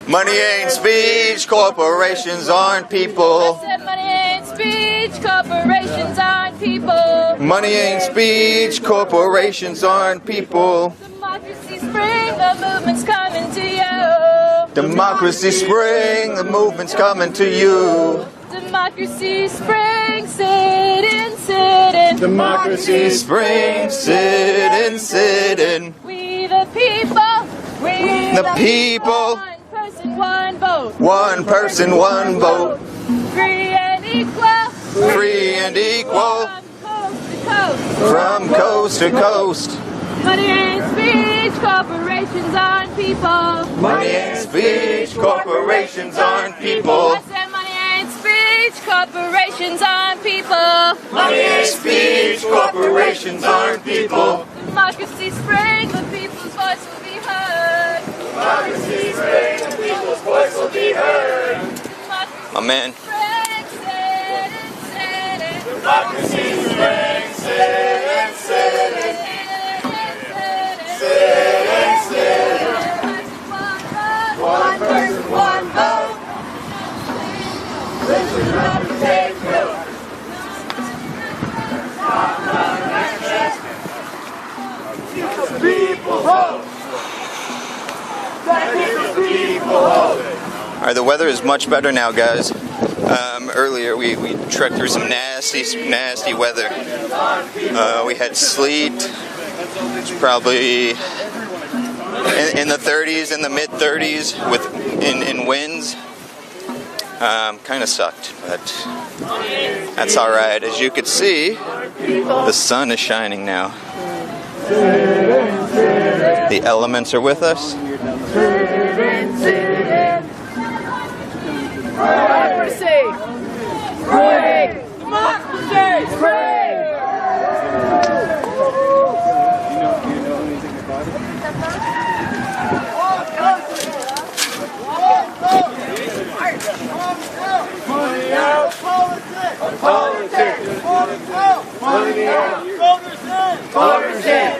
Money ain't speech, corporations aren't people. I said money ain't speech, corporations aren't people. Money ain't speech, corporations aren't people. Democracy spring, the movement's coming to you. Democracy spring, the movement's coming to you. Democracy spring, sit in, sit in. Democracy spring, sit in, sit in. We the people, we The people. One person, one vote. One person, one vote. Free and equal. Free and equal. From coast to coast. From coast to coast. Money ain't speech, corporations aren't people. Money ain't speech, corporations aren't people. I said money ain't speech, corporations aren't people. Money ain't speech, corporations aren't people. Democracy spring, the people's voice will be heard. Democracy spring, the people's voice will be heard. Democracy Amen. spring, sit in, sit in. Democracy spring, sit in, sit in. One person, one vote. This is not the fake news. The people vote. That is the people vote. Alright, the weather is much better now, guys. Earlier we trekked through some nasty weather. We had sleet. It's probably in the 30s, in the mid 30s, in winds. Kind of sucked, but that's all right. As you could see, the sun is shining now. The elements are with us. Democracy! Spring! Democracy! Spring! Money out! Politics! Politics! Money out! Voters in! Voters in!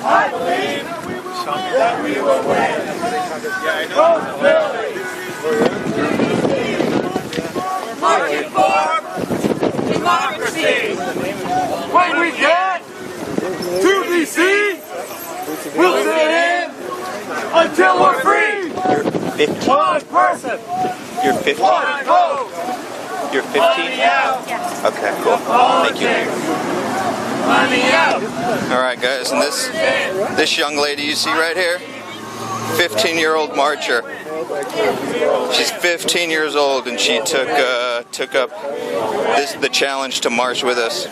I believe that we will win! Marching for democracy! When we get to DC, we'll sit in until we're free! You're 15. One person! You're 15. One vote! You're 15? Money out! Okay, cool. Thank you. Money out! Alright, guys, and this young lady you see right here, 15-year-old marcher. She's 15 years old, and she took up the challenge to march with us.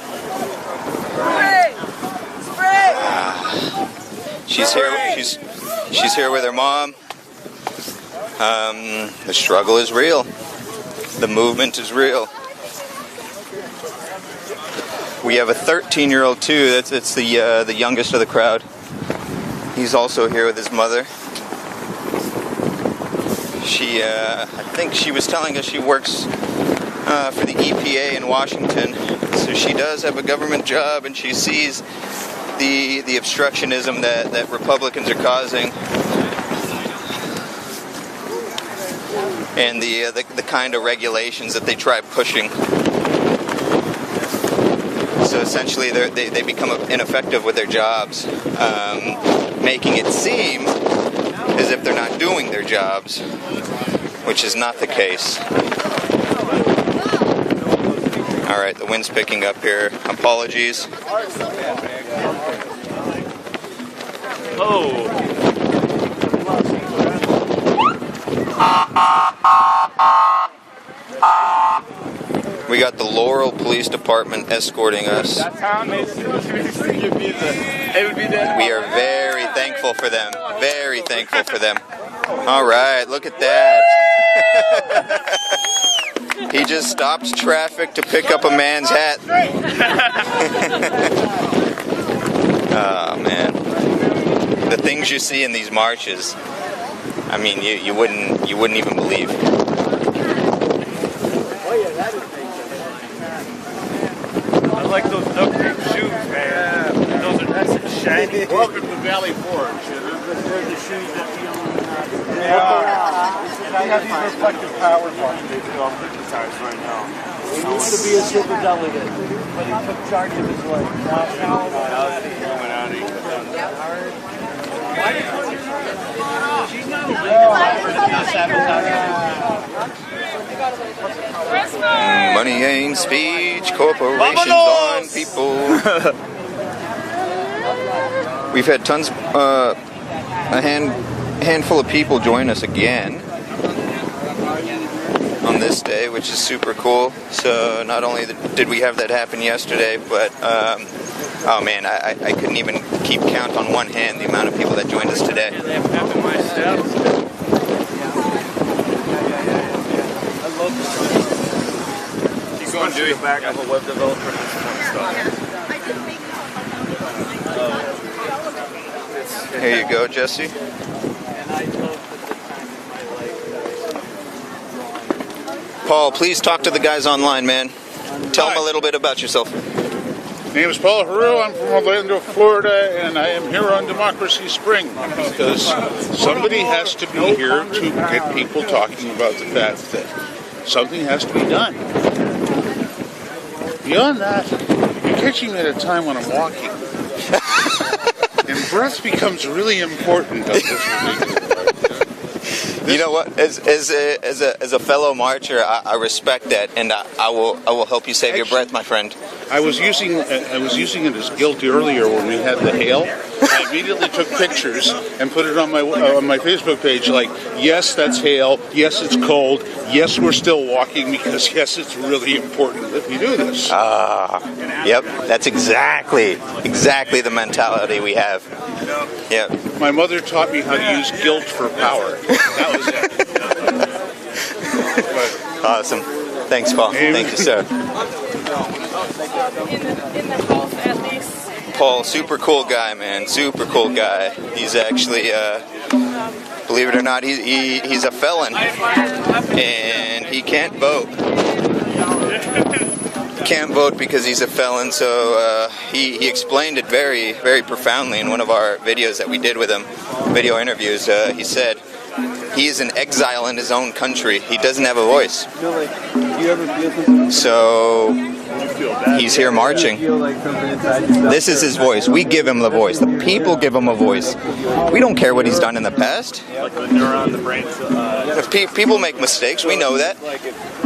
She's here with her mom. The struggle is real. The movement is real. We have a 13-year-old too. It's the youngest of the crowd. He's also here with his mother. I think she was telling us she works for the EPA in Washington. So she does have a government job, and she sees the obstructionism that Republicans are causing, and the kind of regulations that they try pushing. So essentially, they become ineffective with their jobs, making it seem as if they're not doing their jobs, which is not the case. Alright, the wind's picking up here. Apologies. Oh! We got the Laurel Police Department escorting us. That's how it makes it would be the. We are very thankful for them. Very thankful for them. Alright, look at that. He just stopped traffic to pick up a man's hat. Oh man. The things you see in these marches, I mean, you wouldn't even believe. I like those duct tape shoes, man. Those are nice and shiny. Welcome to Valley Forge. They're the shoes that we own. have these reflective powers on they've been all hypnotized right now. He used to be a super delegate, but he took charge of his life. Now he's Illuminati. Money ain't speech, corporations on people. We've had tons, a handful of people join us again on this day, which is super cool. So not only did we have that happen yesterday, but oh man, I couldn't even keep count on one hand the amount of people that joined us today. Yeah, they have half of my steps. I love this. Keep going, Dewey. Back. I'm a web developer. Here you go, Jesse. Paul, please talk to the guys online, man. Tell them a little bit about yourself. My name is Paul Haru. I'm from Orlando, Florida, and I am here on Democracy Spring because somebody has to be here to get people talking about the fact that something has to be done. Beyond that, you're catching me at a time when I'm walking. And breath becomes really important on this particular part. You know what? As a fellow marcher, I respect that, and I will help you save your breath, my friend. I was using it as guilty earlier when we had the hail. I immediately took pictures and put it on my Facebook page. Like, yes, that's hail. Yes, it's cold. Yes, we're still walking because yes, it's really important that we do this. Yep, that's exactly the mentality we have. Yep. My mother taught me how to use guilt for power. That was it. Awesome. Thanks, Paul. Thank you, sir. In the house, at least. Paul, super cool guy, man. Super cool guy. He's actually, believe it or not, he's a felon, and he can't vote. Can't vote because he's a felon. So he explained it very, very profoundly in one of our videos that we did with him, video interviews. He said he is in exile in his own country. He doesn't have a voice. So he's here marching. This is his voice. We give him the voice. The people give him a voice. We don't care what he's done in the past. Like the neuron, the brain. If people make mistakes, we know that.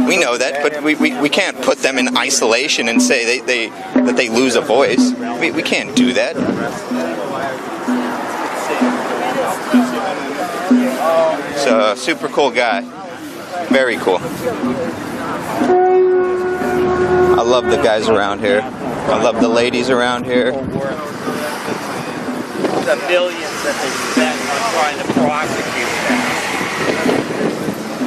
We know that, but we can't put them in isolation and say that they lose a voice. We can't do that. So, super cool guy. Very cool. I love the guys around here. I love the ladies around here. The millions that they spent on trying to prosecute that.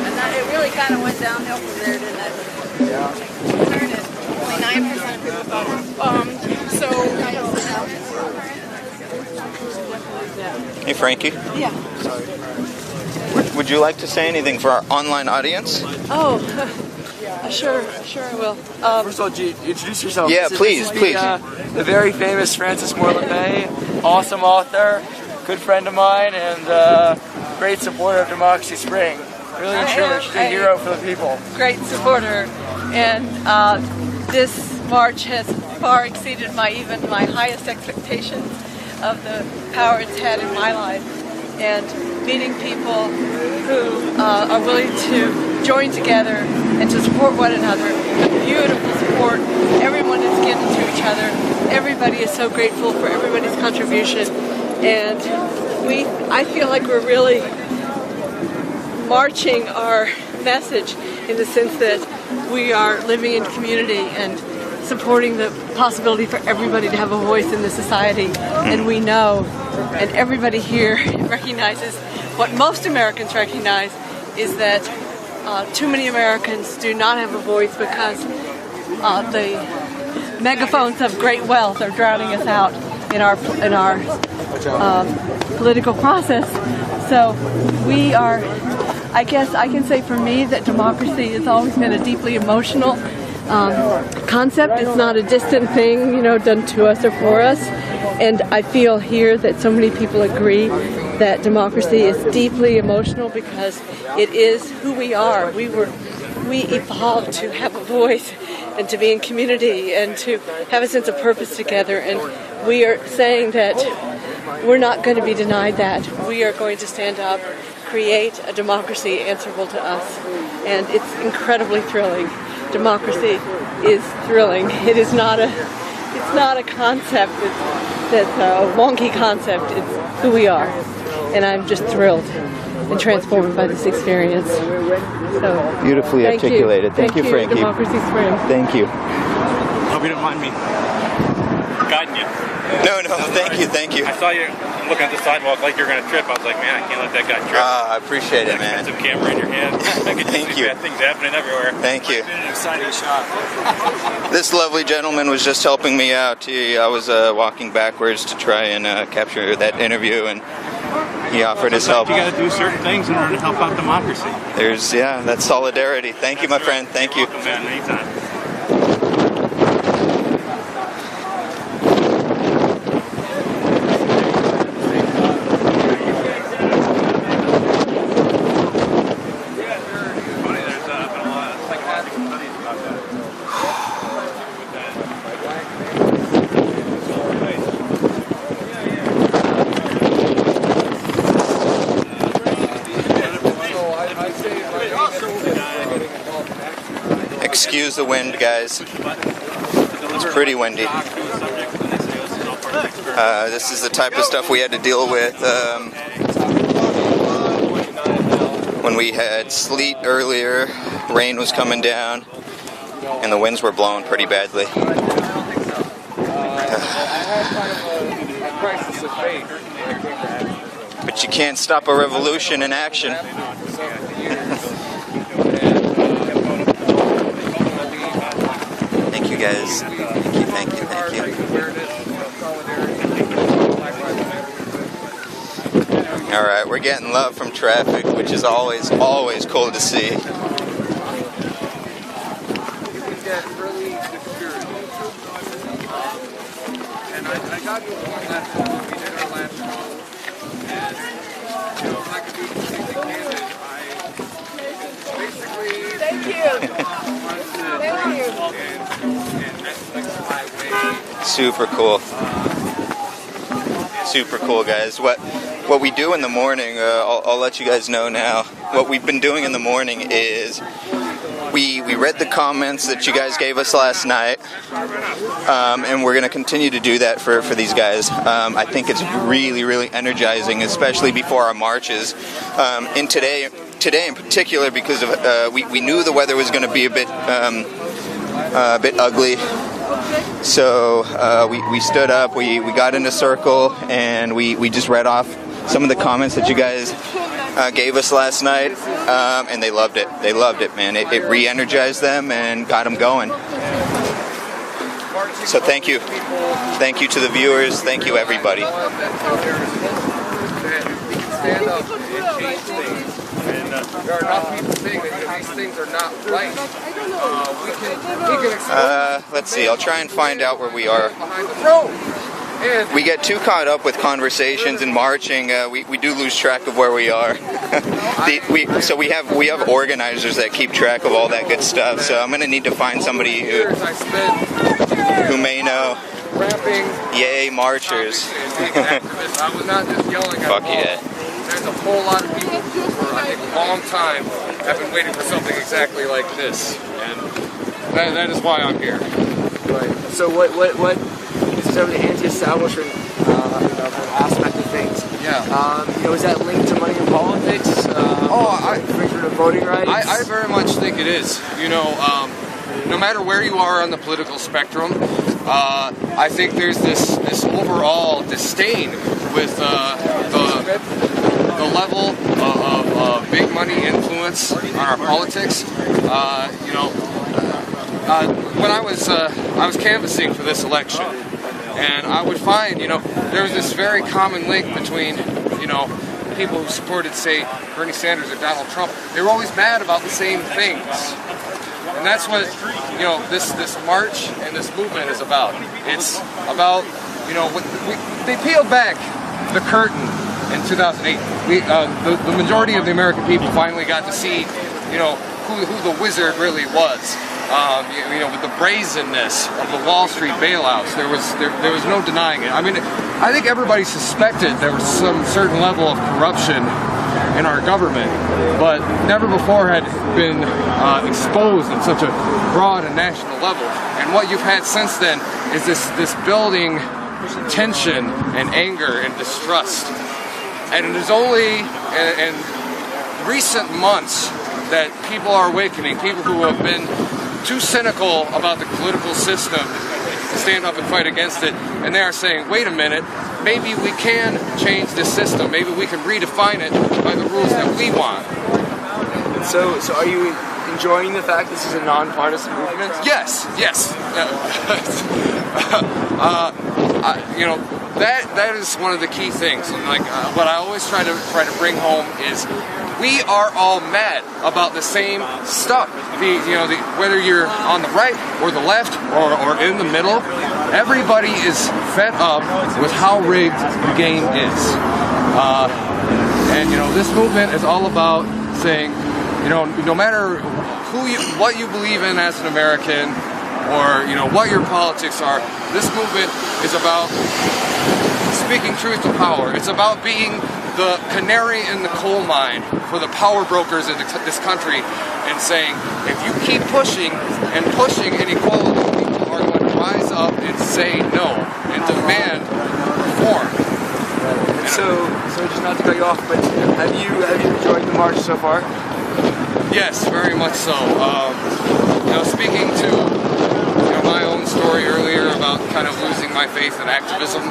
And that, it really kind of went downhill from there, didn't it? Yeah. Only 9% of people thought Hey, Frankie. Yeah. Would you like to say anything for our online audience? Oh, sure I will. First of all, introduce yourself. Yeah, please. The very famous Francis Moreland Bay, awesome author, good friend of mine, and great supporter of Democracy Spring. Really and truly, she's a hero for the people. Great supporter, and this march has far exceeded my highest expectations of the power it's had in my life, and meeting people who are willing to join together and to support one another. Beautiful support. Everyone is given to each other. Everybody is so grateful for everybody's contribution, and I feel like we're really marching our message in the sense that we are living in community and supporting the possibility for everybody to have a voice in the society. And we know, and everybody here recognizes, what most Americans recognize is that too many Americans do not have a voice because the megaphones of great wealth are drowning us out in our political process. So we are, I guess I can say for me that democracy has always been a deeply emotional concept. It's not a distant thing, done to us or for us. And I feel here that so many people agree that democracy is deeply emotional because it is who we are. We evolved to have a voice and to be in community and to have a sense of purpose together. And we are saying that we're not going to be denied that. We are going to stand up, create a democracy answerable to us. And it's incredibly thrilling. Democracy is thrilling. It's not a concept that's a wonky concept. It's who we are. And I'm just thrilled and transformed by this experience. So, Beautifully articulated. Thank you, Frankie. Democracy Spring. Thank you. Hope you don't mind me guiding you. No, thank you. I saw you looking at the sidewalk like you're going to trip. I was like, man, I can't let that guy trip. I appreciate it, man. Expensive camera in your hand. I could Thank see you. bad things happening everywhere. Thank you. It's been an exciting shot. This lovely gentleman was just helping me out. I was walking backwards to try and capture that interview, and he offered his help. You got to do certain things in order to help out democracy. That's solidarity. Thank you, my friend. Thank you. Welcome, man, anytime. Excuse the wind, guys. It's pretty windy. This is the type of stuff we had to deal with when we had sleet earlier. Rain was coming down, and the winds were blowing pretty badly. But you can't stop a revolution in action. Thank you, guys. Thank you. All right, we're getting love from traffic, which is always cool to see. And I got to one last one. We did our last show. And, if I could be completely candid, I basically... Thank you. And that's like my way. Super cool, guys. What we do in the morning, I'll let you guys know now. What we've been doing in the morning is we read the comments that you guys gave us last night, and we're going to continue to do that for these guys. I think it's really energizing, especially before our marches. And today in particular, because of we knew the weather was going to be a bit ugly. So we stood up, we got in a circle, and we just read off some of the comments that you guys gave us last night, and they loved it. They loved it, man. It re-energized them and got them going. So thank you. Thank you to the viewers. Thank you, everybody. There are enough people saying that these things are not right. We can Let's see. I'll try and find out where we are. behind the road. And We get too caught up with conversations and marching. We do lose track of where we are. So we have organizers that keep track of all that good stuff. So I'm gonna need to find somebody I spent who may know. rapping. Yay, marchers! I was not just yelling at Fuck them all. yeah. There's a whole lot of people who, for I think a long time, have been waiting for something exactly like this, and that is why I'm here. Right. So what this is over the anti-establishment aspect of things. Yeah. Is that linked to money in politics? Infringement of voting rights? I very much think it is. No matter where you are on the political spectrum, I think there's this overall disdain with the level of big money influence on our politics. When I was canvassing for this election, and I would find, there was this very common link between, people who supported, say, Bernie Sanders or Donald Trump. They were always mad about the same things. And that's what, this march and this movement is about. It's about you know, they peeled back the curtain in 2008. The majority of the American people finally got to see, you know, who the wizard really was. You know, with the brazenness of the Wall Street bailouts, there was no denying it. I mean, I think everybody suspected there was some certain level of corruption in our government, but never before had been exposed on such a broad and national level. And what you've had since then is this building tension and anger and distrust. And it is only in recent months that people are awakening, people who have been too cynical about the political system to stand up and fight against it, and they are saying, wait a minute, maybe we can change this system, maybe we can redefine it by the rules that we want. And so are you enjoying the fact this is a nonpartisan movement? Yes, yes. You know, that is one of the key things. And like what I always try to bring home is we are all mad about the same stuff. Whether you're on the right or the left or in the middle, everybody is fed up with how rigged the game is. And you know, this movement is all about saying, you know, no matter what you believe in as an American, or you know what your politics are, this movement is about speaking truth to power. It's about being the canary in the coal mine for the power brokers in this country, and saying, if you keep pushing and pushing inequality, people are going to rise up and say no and demand reform. So just not to cut you off, but have you enjoyed the march so far? Yes, very much so. You know, speaking to my own story earlier about kind of losing my faith in activism,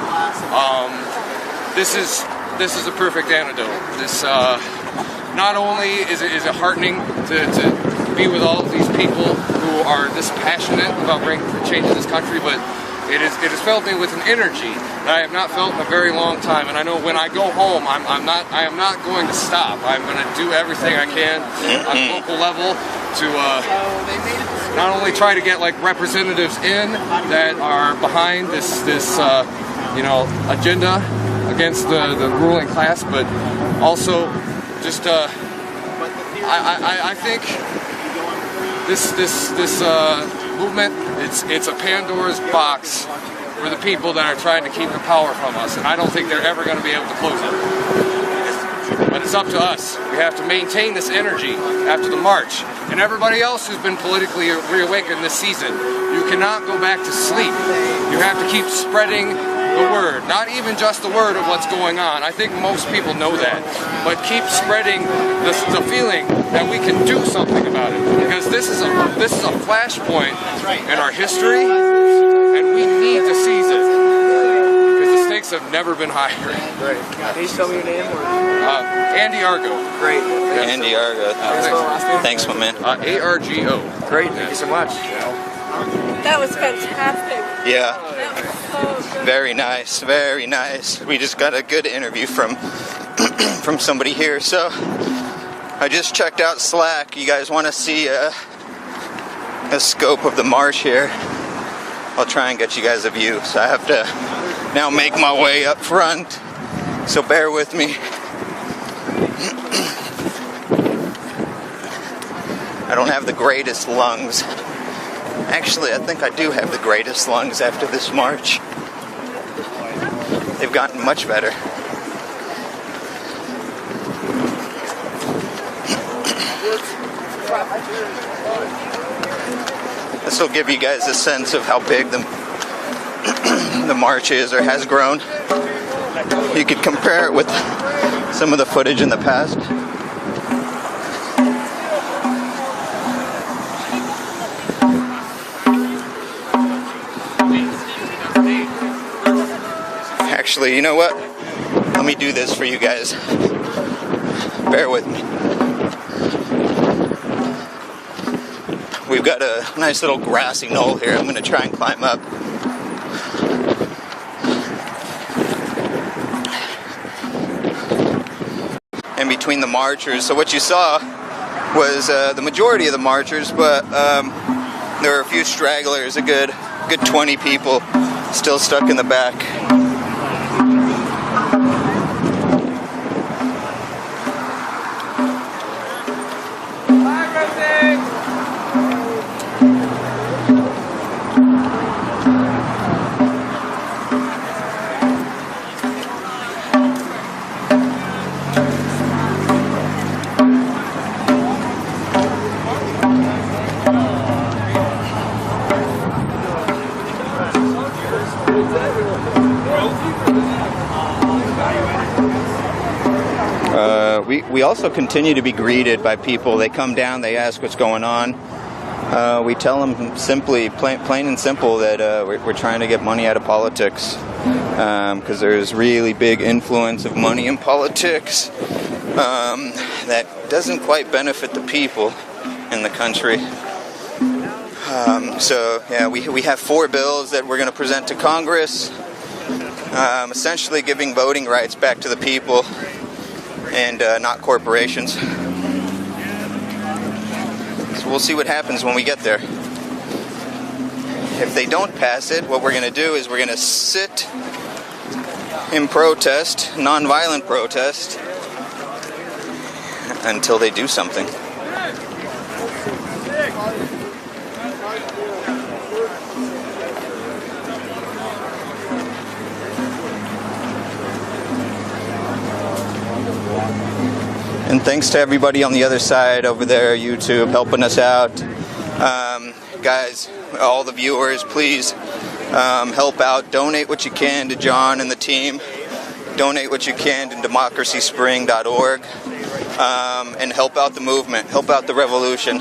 this is a perfect antidote. This not only is it heartening to be with all of these people who are this passionate about bringing change in this country, but it has filled me with an energy that I have not felt in a very long time. And I know when I go home, I am not going to stop. I'm going to do everything I can on a local level to not only try to get like representatives in that are behind this you know, agenda against the ruling class, but also just I think this movement, it's a Pandora's box for the people that are trying to keep the power from us, and I don't think they're ever going to be able to close it. But it's up to us. We have to maintain this energy after the march. And everybody else who's been politically reawakened this season, you cannot go back to sleep. You have to keep spreading the word, not even just the word of what's going on. I think most people know that, but keep spreading the feeling that we can do something about it, because this is a flashpoint in our history, and we need to seize it, because the stakes have never been higher. Right. Can you tell me your name? Andy Argo. Great. Yeah, Andy Argo. Thanks, my man. ARGO. Great. Thank you so much. That was fantastic. Yeah. That was so good. Very nice, very nice. We just got a good interview from somebody here. So I just checked out Slack. You guys want to see a scope of the marsh here? I'll try and get you guys a view. So I have to now make my way up front. So bear with me. I don't have the greatest lungs. Actually, I think I do have the greatest lungs after this march. They've gotten much better. This will give you guys a sense of how big the march is or has grown. You could compare it with some of the footage in the past. Actually, you know what? Let me do this for you guys. Bear with me. We've got a nice little grassy knoll here. I'm going to try and climb up. In between the marchers. So what you saw was the majority of the marchers, but there were a few stragglers, a good 20 people Still stuck in the back. We also continue to be greeted by people. They come down, they ask what's going on. We tell them simply, plain and simple, that we're trying to get money out of politics, because there's really big influence of money in politics that doesn't quite benefit the people in the country. So yeah, we have 4 bills that we're going to present to Congress, essentially giving voting rights back to the people and not corporations. So we'll see what happens when we get there. If they don't pass it, what we're going to do is we're going to sit in protest, nonviolent protest, until they do something. And thanks to everybody on the other side over there, YouTube, helping us out. Guys, all the viewers, please help out. Donate what you can to John and the team. Donate what you can to democracyspring.org. And help out the movement, help out the revolution.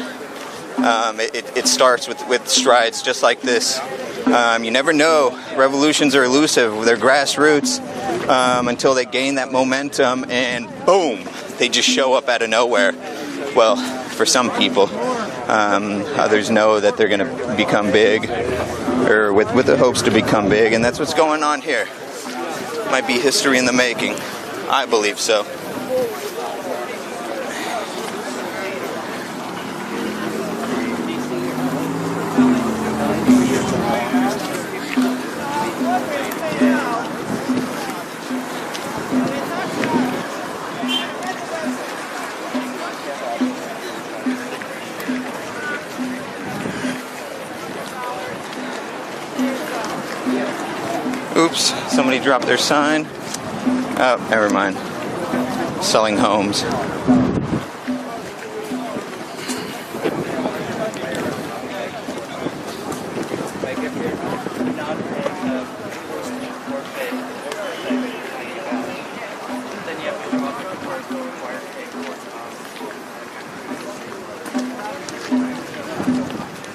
It starts with strides just like this. You never know. Revolutions are elusive. They're grassroots until they gain that momentum, and boom, they just show up out of nowhere. Well, for some people. Others know that they're going to become big, or with the hopes to become big, and that's what's going on here. Might be history in the making. I believe so. Oops, somebody dropped their sign. Oh, never mind. Selling homes.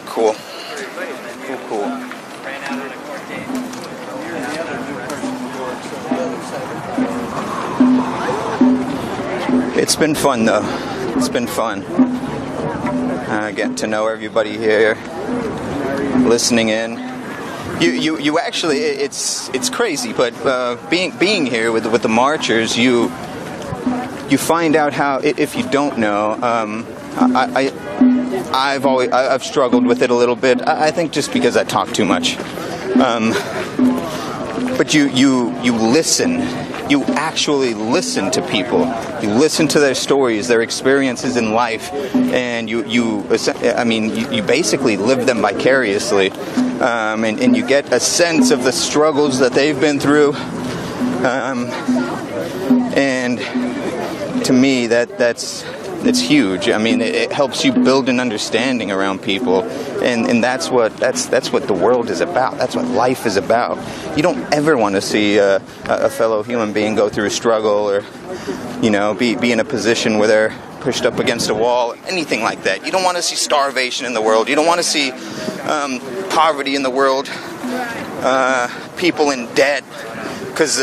Cool. Cool. It's been fun though. It's been fun. Getting to know everybody here, listening in. You actually, it's crazy, but being here with the marchers, you find out how, if you don't know, I've struggled with it a little bit. I think just because I talk too much. But you listen. You actually listen to people. You listen to their stories, their experiences in life, and you basically live them vicariously, and you get a sense of the struggles that they've been through. And to me, that's huge. I mean, it helps you build an understanding around people, and that's what the world is about. That's what life is about. You don't ever want to see a fellow human being go through a struggle, or be in a position where they're pushed up against a wall, anything like that. You don't want to see starvation in the world. You don't want to see poverty in the world, people in debt, because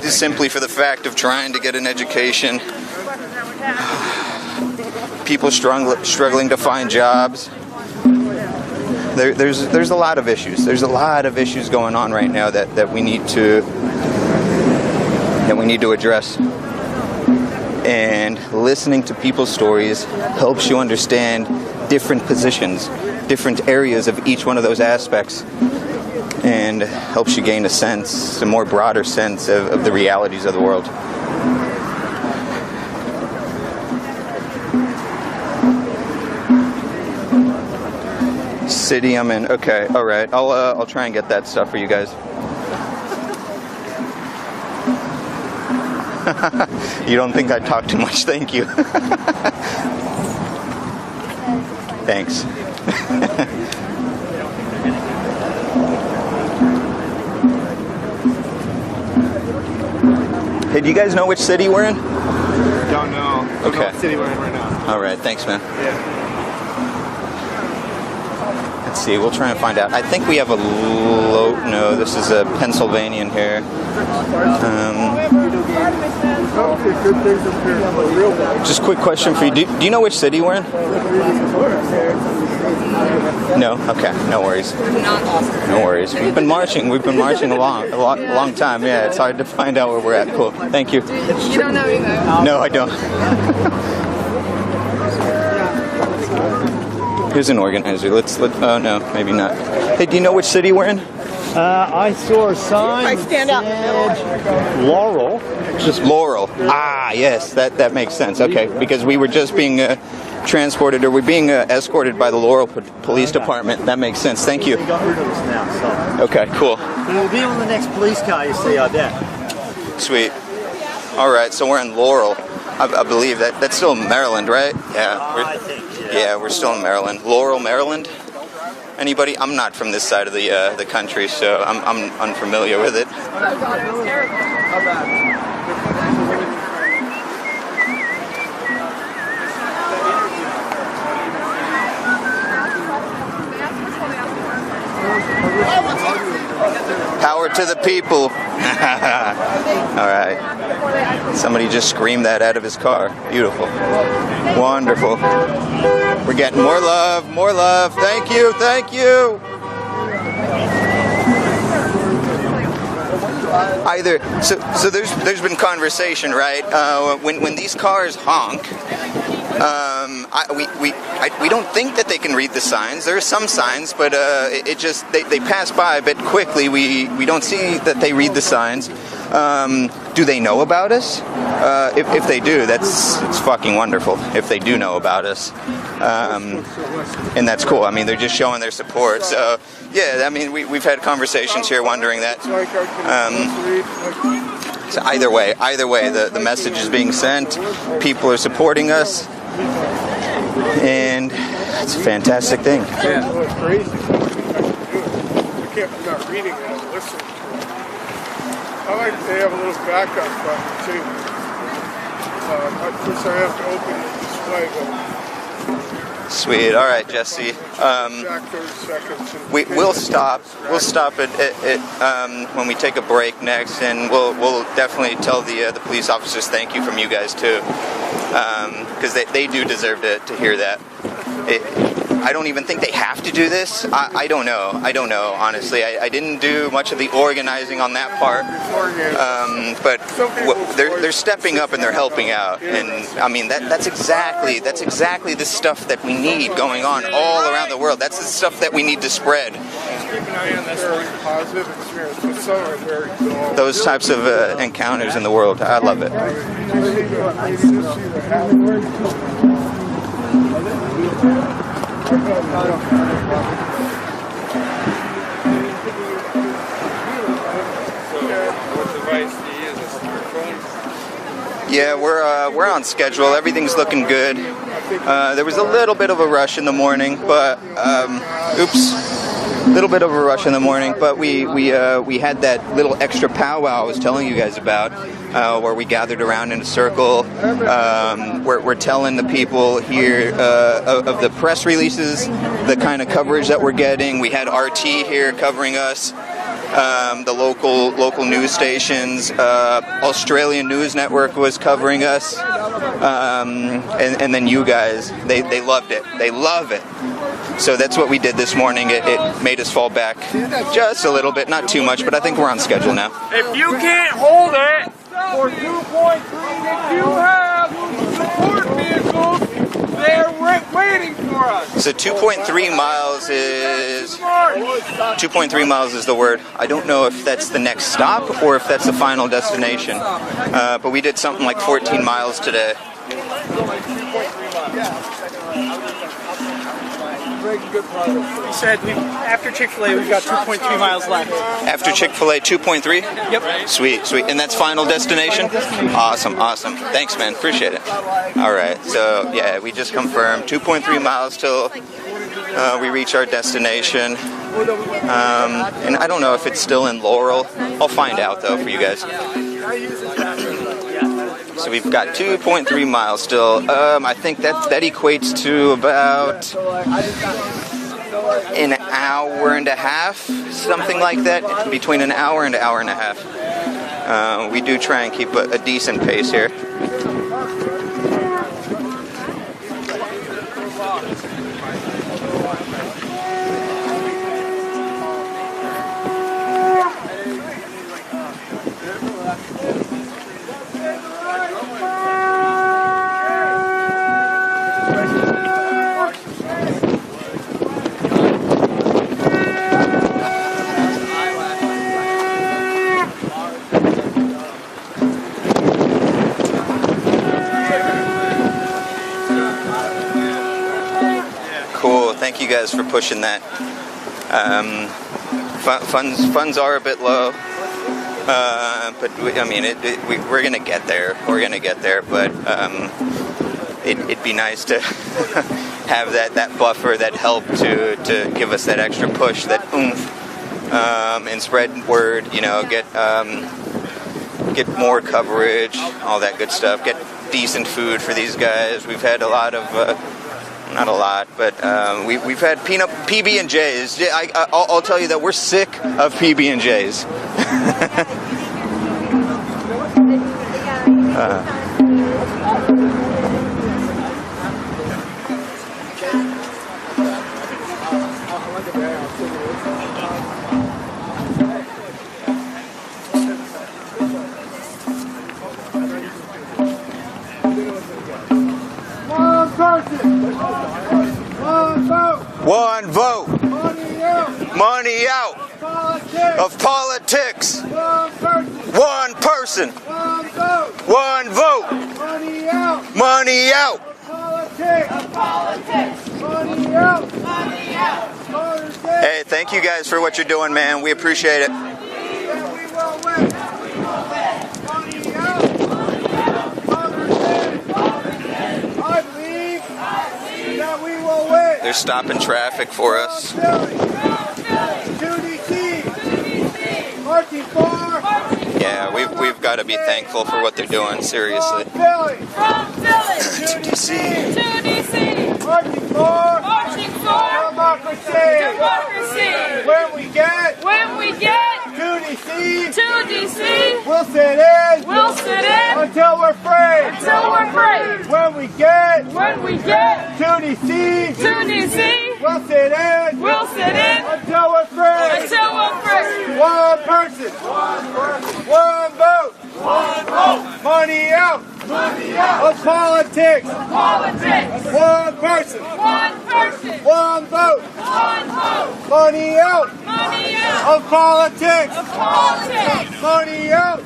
simply for the fact of trying to get an education. People struggling to find jobs. There's a lot of issues. There's a lot of issues going on right now that we need to address. And listening to people's stories helps you understand different positions, different areas of each one of those aspects. and helps you gain a more broader sense of the realities of the world. City I'm in. Okay, all right. I'll try and get that stuff for you guys. You don't think I talk too much? Thank you. Thanks. Hey, do you guys know which city we're in? Don't know. Okay. What city we're in right now. All right, thanks, man. Yeah. Let's see, we'll try and find out. I think we have no, this is a Pennsylvanian here. Just a quick question for you. Do you know which city we're in? No? Okay, no worries. No worries. We've been marching a long time. Yeah, it's hard to find out where we're at. Cool. Thank you. You don't know either. No, I don't. Here's an organizer. Oh no, maybe not. Hey, do you know which city we're in? I saw a sign. I stand out. Laurel. Just Laurel. Ah, yes, that makes sense. Okay, because we were just being transported, or we're being escorted by the Laurel Police Department. That makes sense. Thank you. They got rid of us now, so. Okay, cool. But it'll be on the next police car you see, I bet. Sweet. All right, so we're in Laurel. I believe that's still Maryland, right? Yeah. I think. Yeah, we're still in Maryland. Laurel, Maryland. Anybody? I'm not from this side of the country, so I'm unfamiliar with it. Power to the people. All right. Somebody just screamed that out of his car. Beautiful. Wonderful. We're getting more love, more love. Thank you, thank you. So there's been conversation, right? When these cars honk, we don't think that they can read the signs. There are some signs, but it just they pass by a bit quickly. We don't see that they read the signs. Do they know about us? If they do, it's fucking wonderful. If they do know about us, and that's cool. I mean, they're just showing their support. So yeah, I mean, we've had conversations here wondering that. So either way, the message is being sent. People are supporting us, and it's a fantastic thing. Yeah. It's crazy. I'm not reading it, I'm listening to it. I like that they have a little backup button too. Of course I have to open the display, but Sweet. All right, Jesse. We'll stop. We'll stop at when we take a break next, and we'll definitely tell the police officers thank you from you guys too, because they do deserve to hear that. I don't even think they have to do this. I don't know. Honestly, I didn't do much of the organizing on that part, but they're stepping up and they're helping out, and I mean that's exactly the stuff that we need going on all around the world. That's the stuff that we need to spread. Those types of encounters in the world, I love it. Yeah, we're on schedule. Everything's looking good. There was a little bit of a rush in the morning, but we had that little extra powwow I was telling you guys about, where we gathered around in a circle. We're telling the people here of the press releases, the kind of coverage that we're getting. We had RT here covering us. The local news stations, Australian News Network was covering us, and then you guys, they loved it. They love it. So that's what we did this morning. It made us fall back just a little bit, not too much, but I think we're on schedule now. If you can't hold it for 2.3, if you have support vehicles, they're waiting for us. So 2.3 miles is 2.3 miles is the word. I don't know if that's the next stop or if that's the final destination. But we did something like 14 miles today. We said after Chick-fil-A we've got 2.3 miles left. After Chick-fil-A, 2.3? Yep. Sweet, sweet. And that's final destination? Awesome, awesome. Thanks, man. Appreciate it. All right. So, yeah, we just confirmed 2.3 miles till we reach our destination. And I don't know if it's still in Laurel. I'll find out, though, for you guys. So we've got 2.3 miles still. I think that equates to about an hour and a half, something like that, between an hour and a half. We do try and keep a decent pace here. Cool, thank you guys for pushing that. Funds are a bit low, but I mean, we're gonna get there. We're gonna get there, but it'd be nice to have that buffer, that help to give us that extra push, that oomph, and spread word. You know, get more coverage, all that good stuff. Get decent food for these guys. We've had a lot of. Not a lot, but we've had PB&Js. I'll tell you that we're sick of PB&Js. One vote. Money out. Of politics. One person. One vote. Money out. Hey, thank you guys for what you're doing, man. We appreciate it. They're stopping traffic for us. Yeah, we've got to be thankful for what they're doing, seriously. From Philly to DC. Marching for democracy. When we get to DC, we'll sit in until we're free. When we get to DC, we'll sit in until we're free. One person, one vote, money out of politics. One person, one vote, money out of politics. Money out.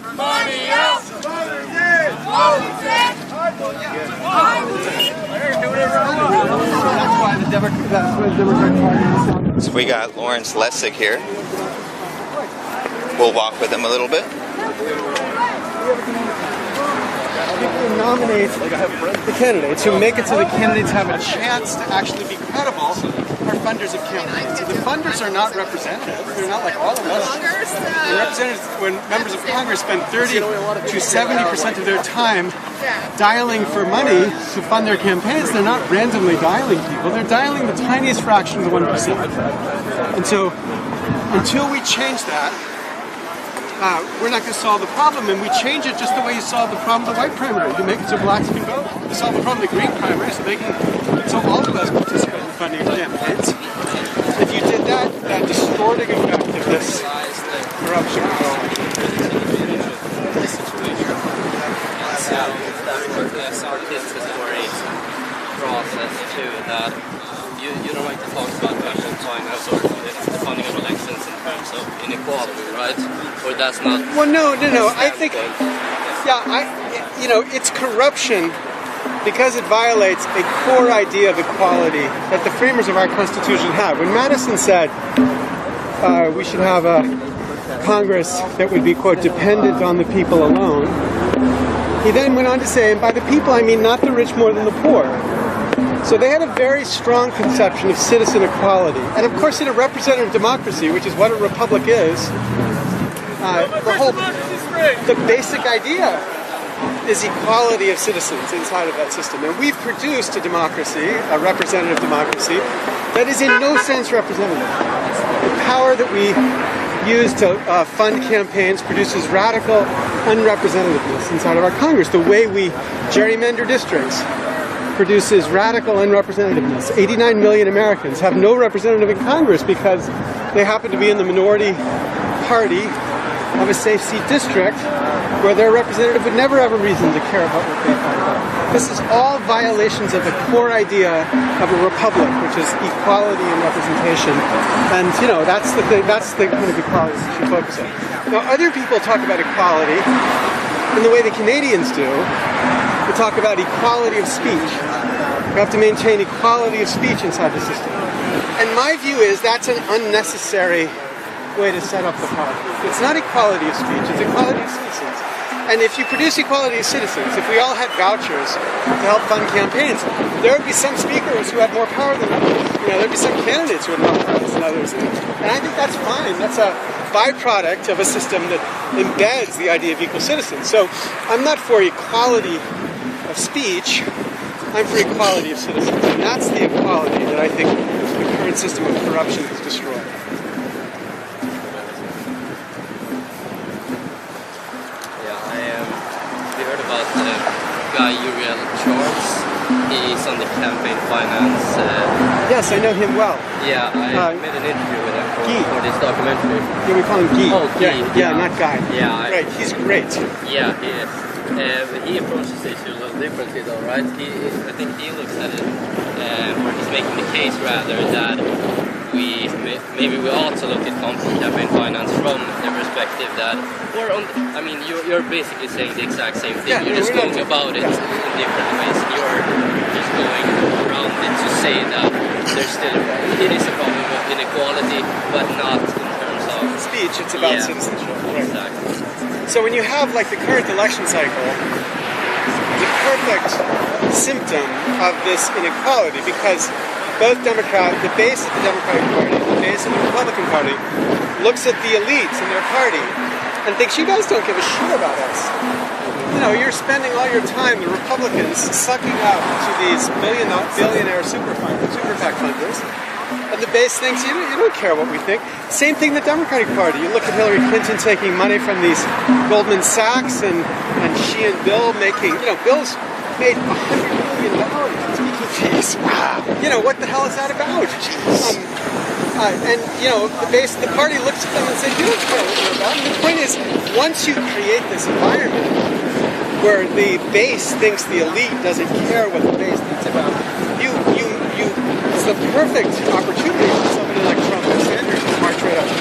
So we got Lawrence Lessig here. We'll walk with him a little bit. Nominate the candidates who make it so the candidates have a chance to actually be credible are funders of campaigns. So the funders are not representative. They're not like all of us. The representatives, when members of Congress spend 30 to 70% of their time dialing for money to fund their campaigns, they're not randomly dialing people. They're dialing the tiniest fraction of the 1%. And so until we change that, we're not going to solve the problem, and we change it just the way you solve the problem of the white primary. You make it so blacks can vote. You solve the problem of the green primary so all of us participate in funding of campaigns. If you did that, that distorting effect of this corruption would go away. So, this too, that you don't like to talk about Russian finance or the funding of elections in terms of inequality, right? Or that's not... Well, no. I think, it's corruption because it violates a core idea of equality that the framers of our Constitution have. When Madison said we should have a Congress that would be, quote, dependent on the people alone, he then went on to say, and by the people I mean not the rich more than the poor. So they had a very strong conception of citizen equality. And of course in a representative democracy, which is what a republic is, the basic idea is equality of citizens inside of that system. And we've produced a democracy, a representative democracy, that is in no sense representative. The power that we use to fund campaigns produces radical unrepresentativeness inside of our Congress. The way we gerrymander districts produces radical unrepresentativeness. 89 million Americans have no representative in Congress because they happen to be in the minority party of a safe seat district where their representative would never have a reason to care about what they thought about. This is all violations of the core idea of a republic, which is equality and representation. And, that's the thing, that's the kind of equality we should focus on. Now, other people talk about equality in the way the Canadians do. They talk about equality of speech. We have to maintain equality of speech inside the system. And my view is that's an unnecessary way to set up the party. It's not equality of speech, it's equality of citizens. And if you produce equality of citizens, if we all had vouchers to help fund campaigns, there would be some speakers who had more power than others. There'd be some candidates who had more power than others. And I think that's fine. That's a byproduct of a system that embeds the idea of equal citizens. So I'm not for equality of speech, I'm for equality of citizens. And that's the equality that I think the current system of corruption has destroyed. Guy Uriel Charles, he's on the campaign finance. Yes, I know him well. Yeah, I made an interview with him for this documentary. Yeah, we call him Guy. Oh, Guy. Yeah, not Guy. Yeah. Right, he's great. Yeah, he is. He approaches the issue a little differently though, right? I think he looks at it, or he's making the case rather that maybe we ought to look at campaign finance from the perspective that, you're basically saying the exact same thing. You're just going about it in different ways. You're just going around it to say that it is a problem with inequality, but not in terms of speech. It's about citizenship. Right. Exactly. So when you have the current election cycle, the perfect symptom of this inequality, because both the base of the Democratic Party, the base of the Republican Party, looks at the elites in their party and thinks, you guys don't give a shit about us. You're spending all your time, the Republicans, sucking up to these billionaire super PAC funders, and the base thinks, you don't care what we think. Same thing the Democratic Party. You look at Hillary Clinton taking money from these Goldman Sachs, and she and Bill making, Bill's made $100 million in speaking fees. Wow. What the hell is that about? The party looks at them and says, you don't care what we're about. And the point is, once you create this environment where the base thinks the elite doesn't care what the base thinks about, it's the perfect opportunity for somebody like Trump and Sanders to march right up to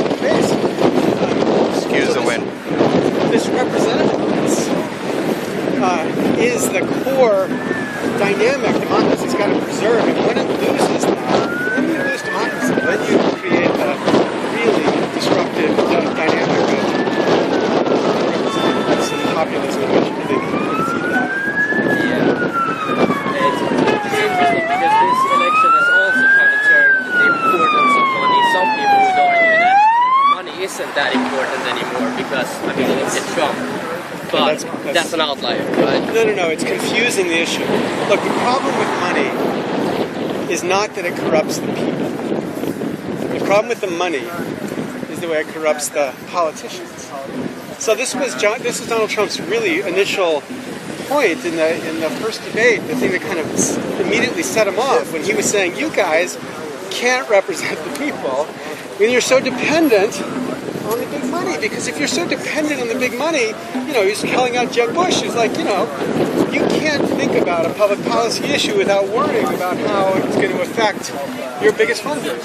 the base. Excuse the wind. This representativeness is the core dynamic democracy's got to preserve. And when it loses that, when you lose democracy, then you create a really disruptive dynamic of representativeness and populism, which I think you can see that. Yeah. It's interesting because this election has also kind of turned the importance of money. Some people would argue that money isn't that important anymore because, look at Trump. But that's an outlier, right? No, it's confusing the issue. Look, the problem with money is not that it corrupts the people. The problem with the money is the way it corrupts the politicians. So this was Donald Trump's really initial point in the first debate, the thing that kind of immediately set him off when he was saying, you guys can't represent the people when you're so dependent on the big money. Because if you're so dependent on the big money, you know, he's calling out Jeb Bush. He's like, you know, you can't think about a public policy issue without worrying about how it's going to affect your biggest funders.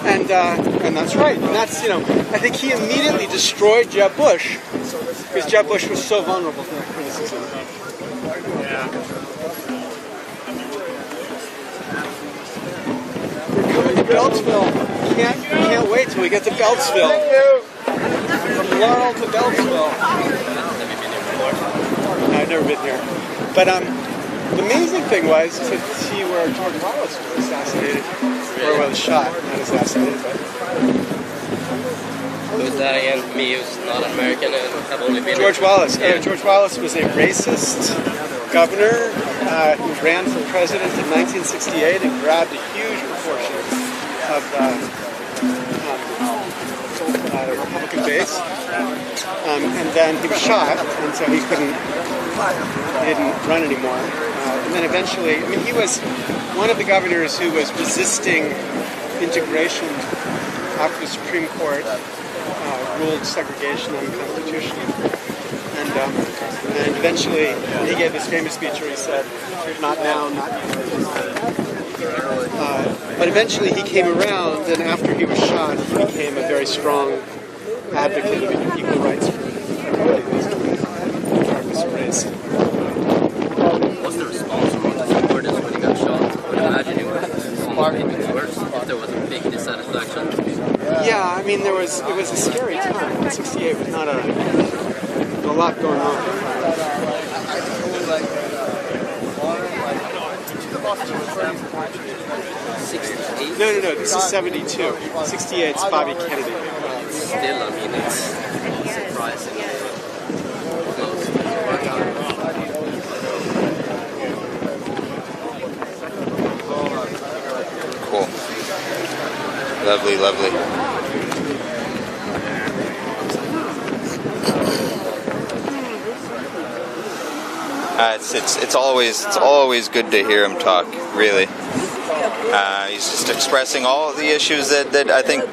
And that's right. And that's, you know, I think he immediately destroyed Jeb Bush because Jeb Bush was so vulnerable to that criticism. We're coming to Beltsville. Can't wait till we get to Beltsville. From Laurel to Beltsville. No, I've never been here. But the amazing thing was to see where George Wallace was assassinated. Or was shot, not assassinated, but... Who's that again? Me, who's not American and have only been... George Wallace. George Wallace was a racist governor who ran for president in 1968 and grabbed a huge proportion of the Republican base. And then he was shot, and so he didn't run anymore. And then eventually, I mean, he was one of the governors who was resisting integration after the Supreme Court ruled segregation unconstitutional. And eventually, he gave this famous speech where he said, "Not now, not now." But eventually he came around, and after he was shot, he became a very strong advocate of equal rights for everybody, regardless of race. What's the response from the supporters when he got shot? I would imagine it was maybe worse if there was a big dissatisfaction. Yeah, I mean, it was a scary time. 68 was not a lot going on. No, this is 72. 68's Bobby Kennedy. Still, I mean, it's surprising. Cool. Lovely, lovely. It's always good to hear him talk. Really, he's just expressing all of the issues that I think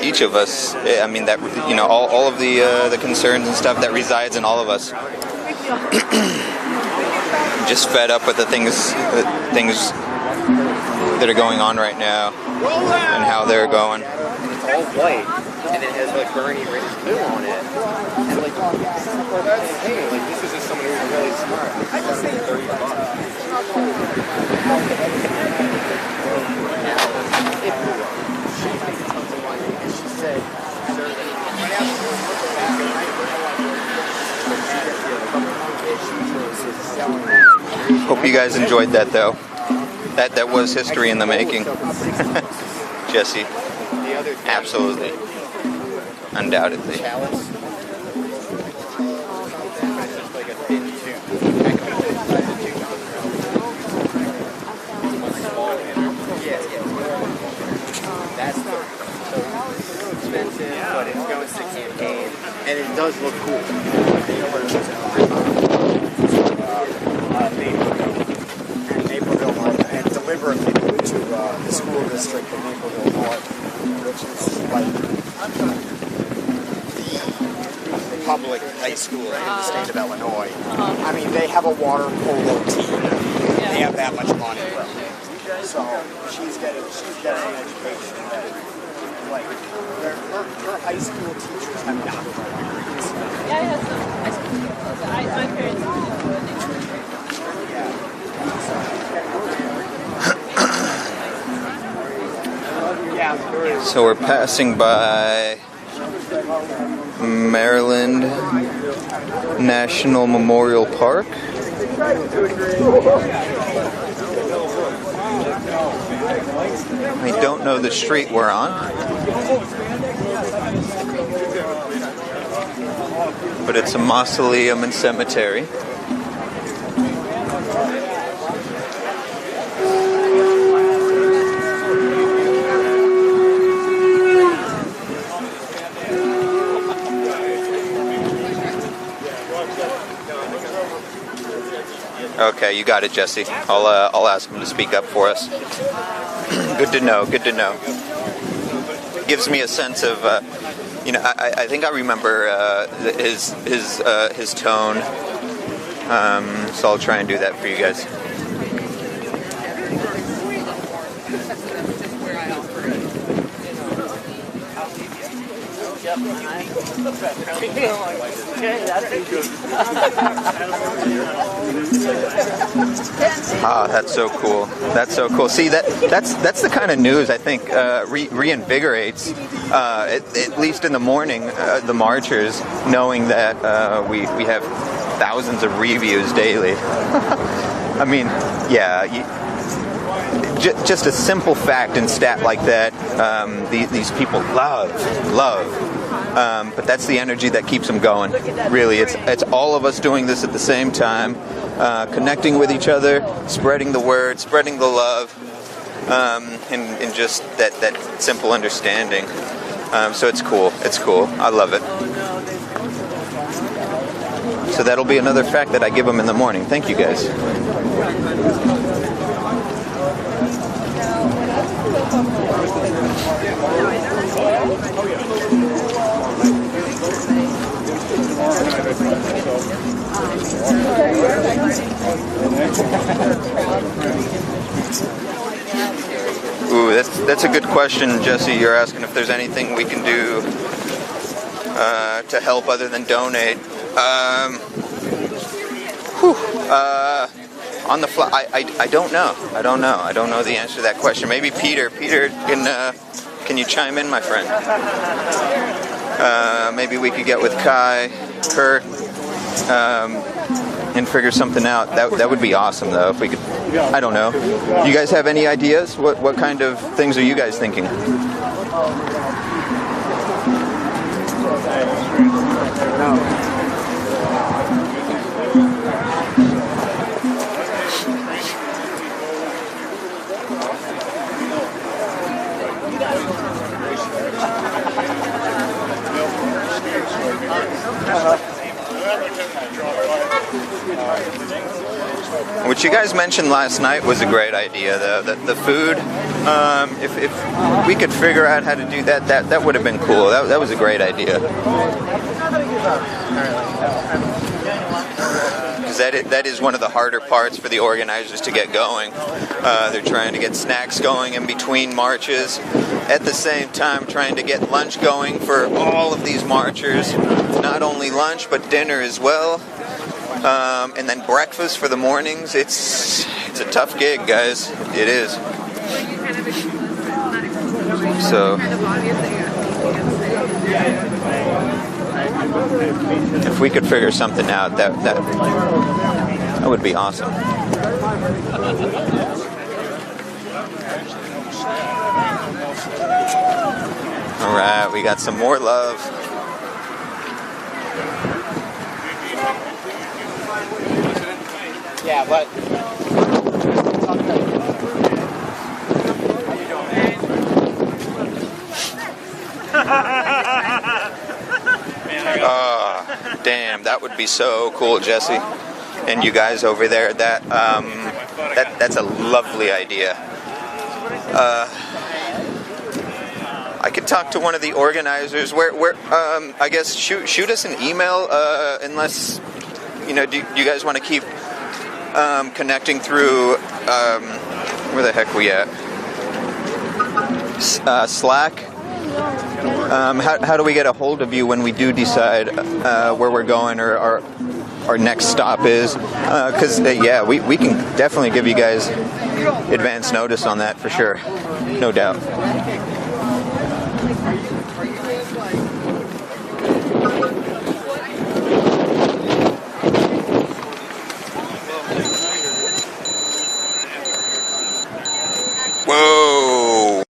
each of us. I mean, that, you know, all of the concerns and stuff that resides in all of us. Just fed up with the things that are going on right now and how they're going. It's all white, and it has like Bernie written blue on it. And like, hey, like this is just someone who's really smart. I just think $30. She said, Hope you guys enjoyed that, though. That was history in the making. Jesse. Absolutely. Undoubtedly. That's so expensive, but it's going to campaign, and it does look cool. Naperville North, and deliberately moved to the school district of Naperville North, which is like the public high school in the state of Illinois. I mean, they have a water polo team. They have that much money. So she's getting an education. Like her high school teachers have not been degrees. Yeah, I had some high school teachers. My parents So we're passing by Maryland National Memorial Park. I don't know the street we're on, but it's a mausoleum and cemetery. Okay, you got it, Jesse. I'll ask him to speak up for us. Good to know. Good to know. Gives me a sense of, You know, I think I remember his tone. So I'll try and do that for you guys. Ah, that's so cool. That's so cool. See, that's the kind of news I think reinvigorates, at least in the morning, the marchers, knowing that we have thousands of reviews daily. I mean, yeah. Just a simple fact and stat like that, these people love. But that's the energy that keeps them going. Really, it's all of us doing this at the same time, connecting with each other, spreading the word, spreading the love, and just that simple understanding. So it's cool. It's cool. I love it. So that'll be another fact that I give them in the morning. Thank you, guys. Ooh, that's a good question, Jesse. You're asking if there's anything we can do to help other than donate. On the fly, I don't know. I don't know the answer to that question. Maybe Peter can you chime in, my friend? Maybe we could get with Kai, Kurt, and figure something out. That would be awesome, though, if we could. I don't know. You guys have any ideas? What kind of things are you guys thinking? What you guys mentioned last night was a great idea, though. The food, if we could figure out how to do that would have been cool. That was a great idea. Because that is one of the harder parts for the organizers to get going. They're trying to get snacks going in between marches. At the same time, trying to get lunch going for all of these marchers. Not only lunch, but dinner as well. And then breakfast for the mornings. It's a tough gig, guys. It is. So if we could figure something out, that would be awesome. All right, we got some more love. Yeah, but Damn, that would be so cool, Jesse. And you guys over there, that's a lovely idea. I could talk to one of the organizers. I guess shoot us an email, unless do you guys want to keep connecting through where the heck we at? Slack. How do we get a hold of you when we do decide where we're going or our next stop is? Because yeah, we can definitely give you guys advance notice on that for sure, no doubt. Whoa!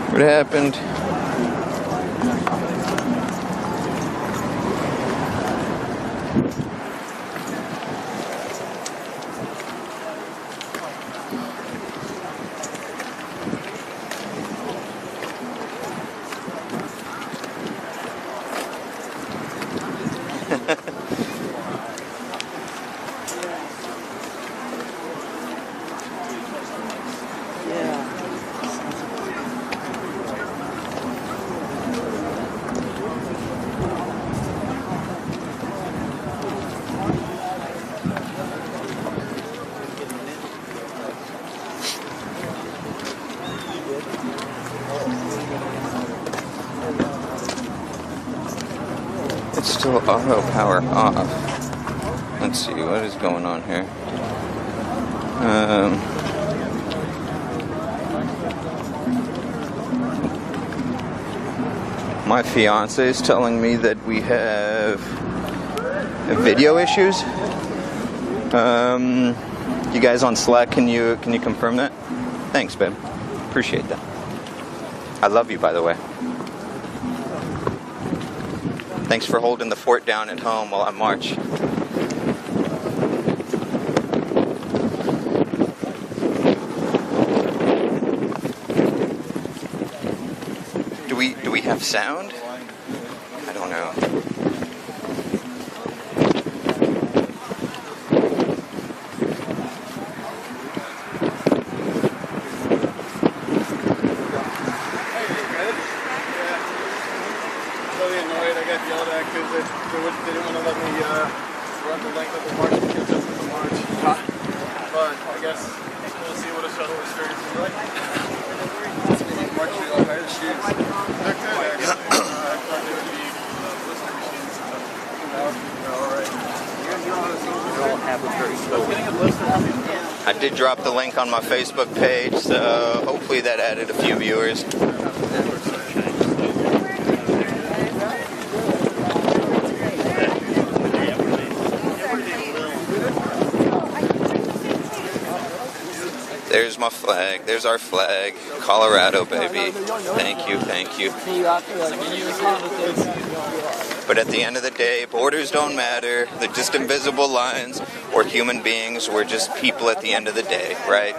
What happened? Still auto power off. Let's see, what is going on here? My fiance is telling me that we have video issues. You guys on Slack, can you confirm that? Thanks, babe. Appreciate that. I love you, by the way. Thanks for holding the fort down at home while I march. Do we have sound? I don't know. Really annoyed. I got yelled at because they didn't want to let me run the length of the march and catch up with the march. But I guess we'll see what a shuttle experience is like. March through all kinds of shoes. They're good, actually. I thought they would be blister machines. They're alright. They all have a very slow. Getting a blister. I did drop the link on my Facebook page, so hopefully that added a few viewers. There's my flag. There's our flag. Colorado, baby. Thank you, thank you. But at the end of the day, borders don't matter. They're just invisible lines. We're human beings. We're just people at the end of the day, right?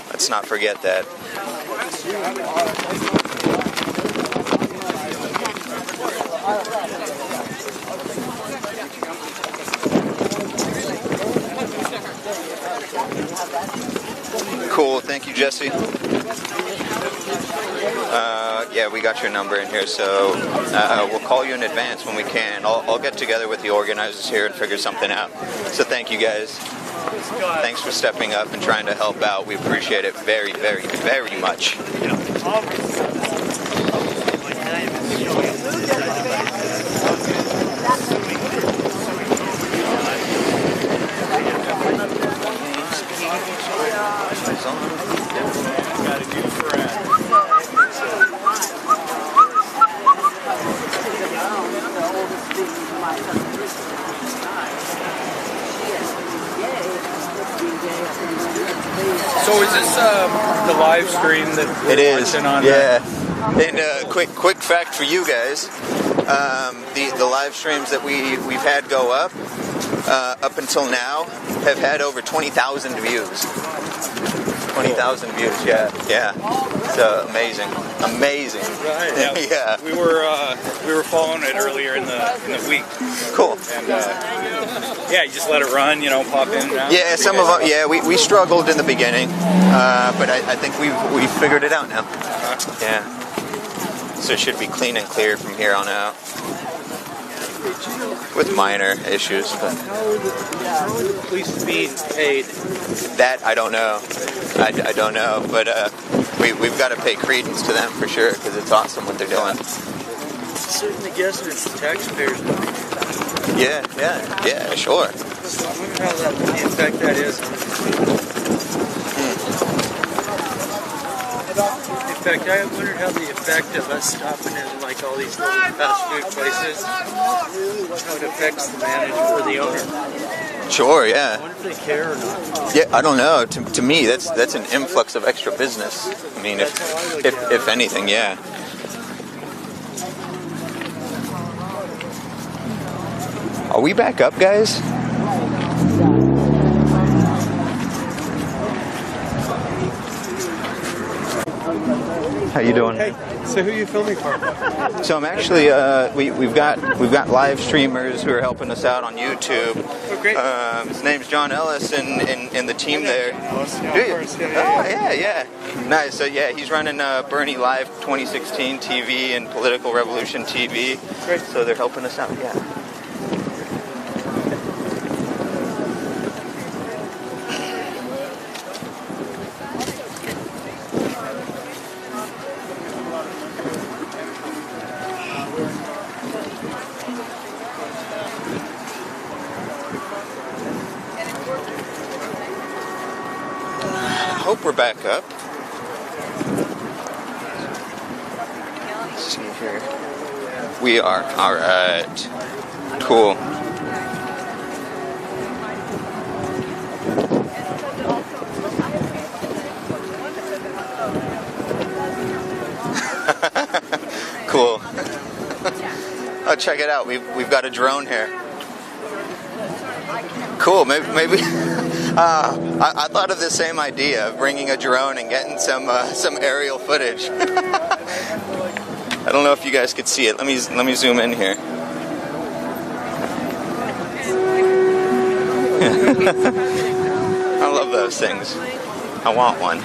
Let's not forget that. Cool, thank you, Jesse. Yeah, we got your number in here, so we'll call you in advance when we can. I'll get together with the organizers here and figure something out. So thank you guys. Thanks for stepping up and trying to help out. We appreciate it very, very, very much. So is this the live stream that we're watching on? Yeah. And quick fact for you guys: the live streams that we've had go up until now have had over 20,000 views. 20,000 views, yeah. So amazing. Right. Yeah. Yeah. We were following it earlier in the week. Cool. And yeah, you just let it run, pop in and out. Yeah, some of them. Yeah, we struggled in the beginning, but I think we've figured it out now. Yeah. So it should be clean and clear from here on out, with minor issues. But How are the police being paid? that I don't know. I don't know, but we've got to pay credence to them for sure because it's awesome what they're doing. Certainly guess it's taxpayers' money. Yeah, sure. So I wonder how the effect that is. In fact, I wondered how the effect of us stopping in like all these little fast food places, how it affects the manager or the owner. Sure, yeah. I wonder if they care or not. Yeah, I don't know. To me, that's an influx of extra business. I mean, if anything, yeah. Are we back up, guys? How you doing? Hey, so who are you filming for? So I'm actually we've got live streamers who are helping us out on YouTube. Oh, great. His name's John Ellis and the team there. Do you? Yeah. Nice. So yeah, he's running Bernie Live 2016 TV and Political Revolution TV. Great. So they're helping us out. Yeah. hope we're back up. Let's see here. We are. Alright. Cool. Cool. Oh, check it out. We've got a drone here. Cool. Maybe I thought of the same idea of bringing a drone and getting some aerial footage. I don't know if you guys could see it. Let me zoom in here. I love those things. I want one.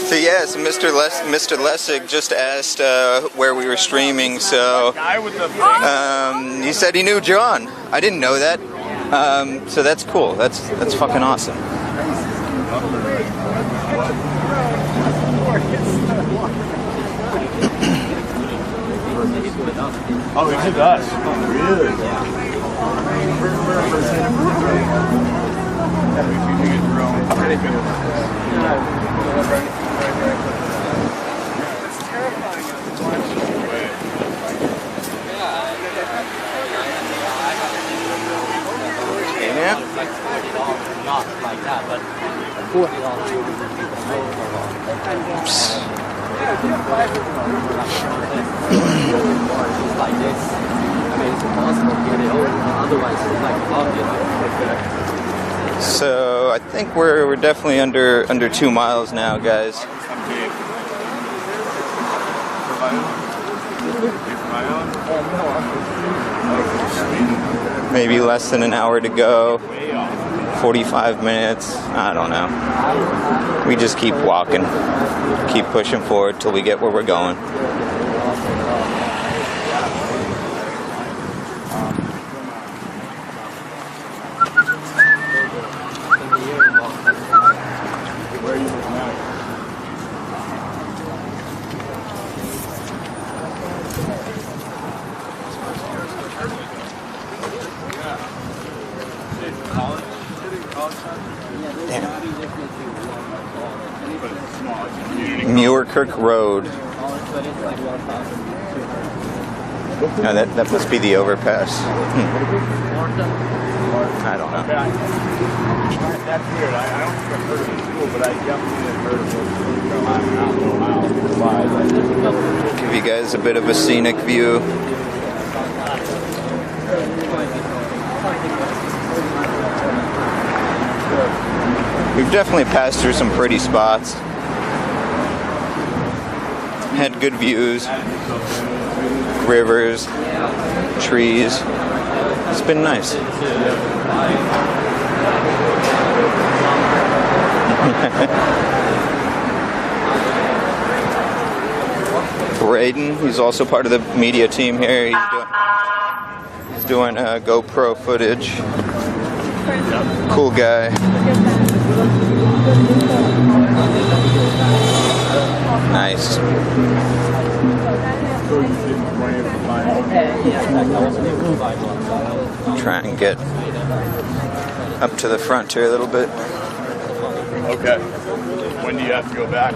So yes, Mr. Lessig just asked where we were streaming, so he said he knew John. I didn't know that, so that's cool. That's fucking awesome. Oh, he did us. Really? It's terrifying. Yeah. Not like that, but $40. Like this. I mean, it's impossible to get it over. Otherwise, it's like a So I think we're definitely under 2 miles now, guys. Maybe less than an hour to go. 45 minutes. I don't know. We just keep walking. Keep pushing forward till we get where we're going. Muirkirk Road. No, that must be the overpass. I don't know. That's weird. I don't think I've heard of the school, but I definitely have heard of it. Give you guys a bit of a scenic view. We've definitely passed through some pretty spots. Had good views, rivers, trees. It's been nice. Braden, he's also part of the media team here. He's doing GoPro footage. Cool guy. Nice. Try and get up to the front here a little bit. Okay. When do you have to go back?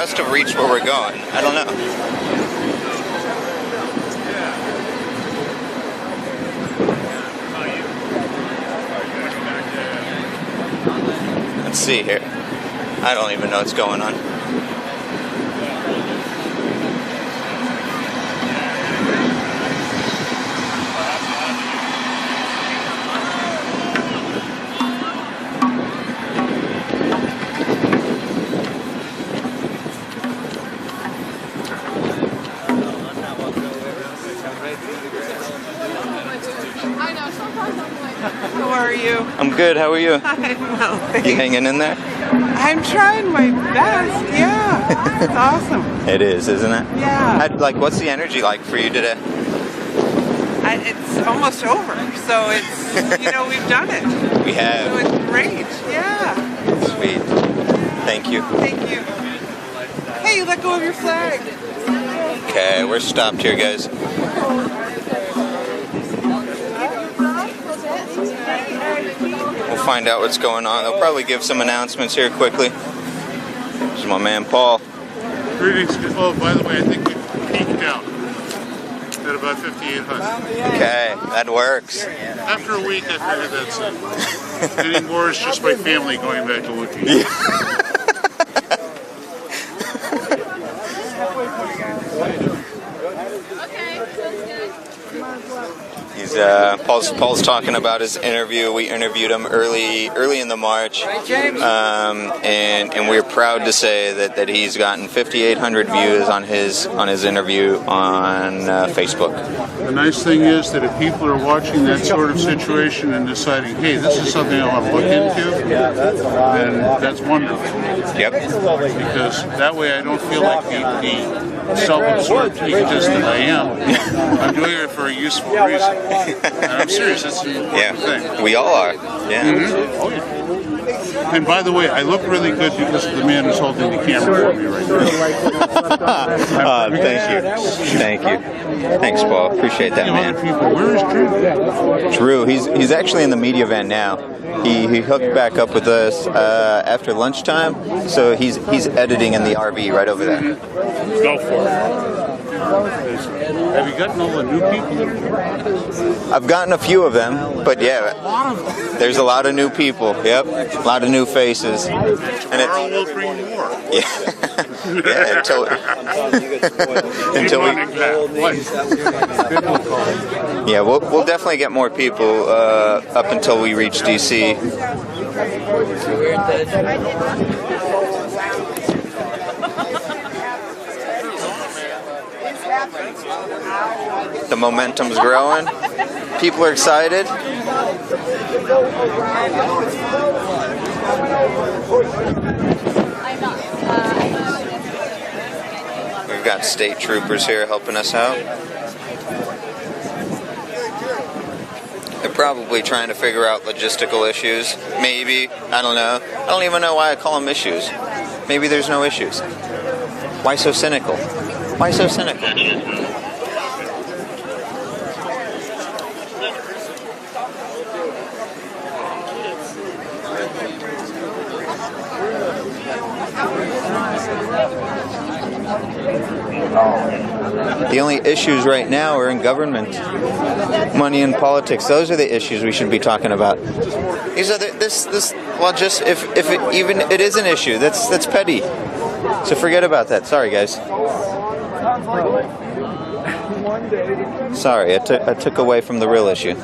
must have reached where we're going. I don't know. Let's see here. I don't even know what's going on. How are you? I'm good. How are you? I'm well, thanks. You hanging in there? I'm trying my best. Yeah, it's awesome. It is, isn't it? Yeah. Like, what's the energy like for you today? It's almost over, so it's we've done it. We have. So it's great. Yeah. Sweet. Thank you. Thank you. Hey, you let go of your flag. Okay, we're stopped here, guys. We'll find out what's going on. They'll probably give some announcements here quickly. This is my man Paul. Greetings. Oh, by the way, I think we peaked out at about 5,800. Okay, that works. After a week, I figured that's it. Anymore, it's just my family going back to looking. He's Paul's talking about his interview. We interviewed him early in the March, and we're proud to say that he's gotten 5,800 views on his interview on Facebook. The nice thing is that if people are watching that sort of situation and deciding, hey, this is something I want to look into, then that's wonderful. Yep. Because that way I don't feel like the self-absorbed egotist that I am. I'm doing it for a useful reason. And I'm serious, that's an important thing. We all are. Yeah. Mm-hmm. Oh, yeah. And by the way, I look really good because of the man who's holding the camera for me right now. Thank you. Thanks, Paul. Appreciate that, man. Where is Drew? Drew, he's actually in the media van now. He hooked back up with us after lunchtime, so he's editing in the RV right over there. Go for it. Have you gotten all the new people? I've gotten a few of them, but yeah, there's a lot of new people. Yep, a lot of new faces. Tomorrow we'll bring more. Yeah, yeah until we. Yeah, we'll definitely get more people up until we reach DC. The momentum's growing. People are excited. We've got state troopers here helping us out. They're probably trying to figure out logistical issues. Maybe. I don't know. I don't even know why I call them issues. Maybe there's no issues. Why so cynical? Why so cynical? The only issues right now are in government, money and politics. Those are the issues we should be talking about. These are well, just if it is an issue, that's petty. So forget about that. Sorry, guys. Sorry, I took away from the real issue.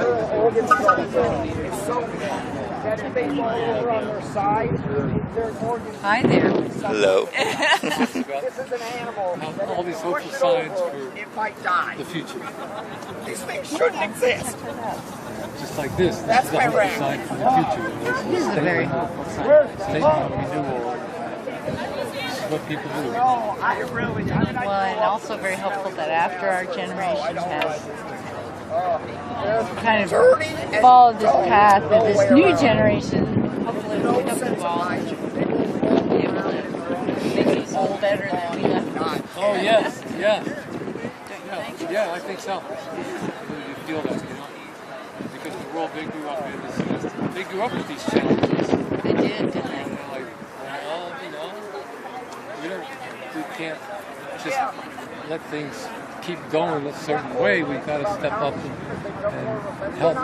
Hi there. Hello. All these hopeful signs for the future. These things shouldn't exist. Just like this. That's this is a my hopeful sign for the future. This is a very hopeful sign. Statement of renewal. This is what people do. Well, and also very hopeful that after our generation has kind of followed this path, that this new generation hopefully will pick up the ball and be able to make these old better than we left them. Oh, yes. Yeah. Yeah, I think so. You feel that, because the world they grew up in, they grew up with these challenges. They did, didn't they? And they're like, well, we don't do can't just let things keep going a certain way. We've got to step up and help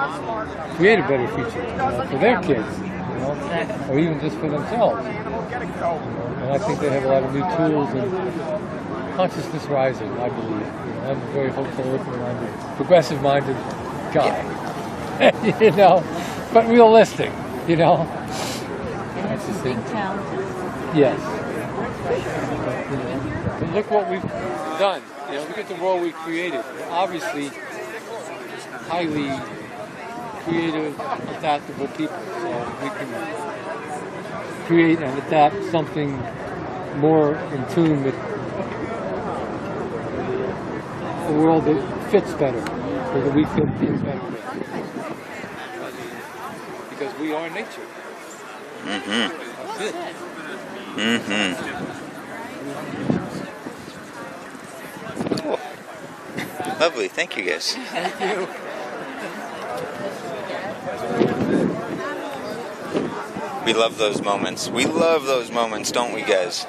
create a better future for their kids, or even just for themselves. And I think they have a lot of new tools and consciousness rising, I believe. I'm a very hopeful, open-minded, progressive-minded guy. But realistic, It's a big challenge. Yes. But look what we've done. Look at the world we've created. We're obviously highly creative, adaptable people. So we can create and adapt something more in tune with a world that fits better, so that we fit in better. Because we are nature. Mm-hmm. That's it. Mm-hmm. Cool. Lovely. Thank you, guys. Thank you. We love those moments. We love those moments, don't we, guys?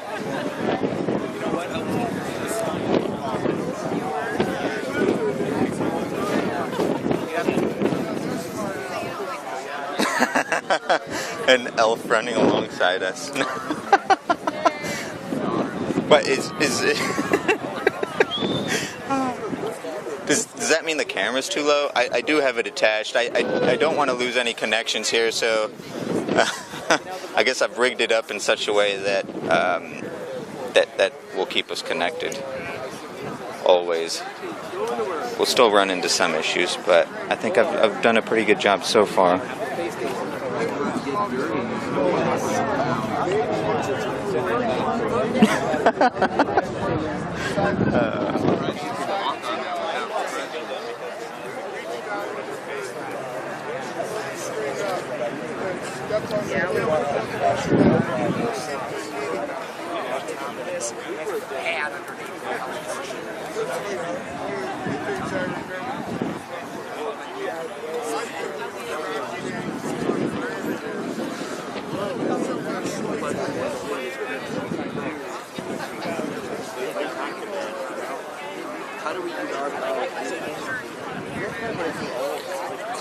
An elf running alongside us. But is it? Does that mean the camera's too low? I do have it attached. I don't want to lose any connections here, so I guess I've rigged it up in such a way that that will keep us connected always. We'll still run into some issues, but I think I've done a pretty good job so far.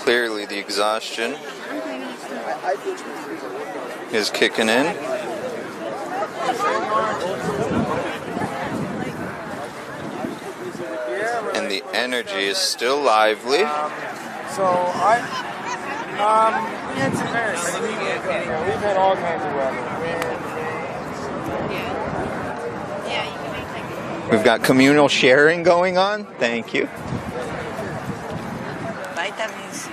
Clearly the exhaustion is kicking in. And the energy is still lively. We had some very we've had all kinds of weather. We've got communal sharing going on. Thank you. Vitamin C.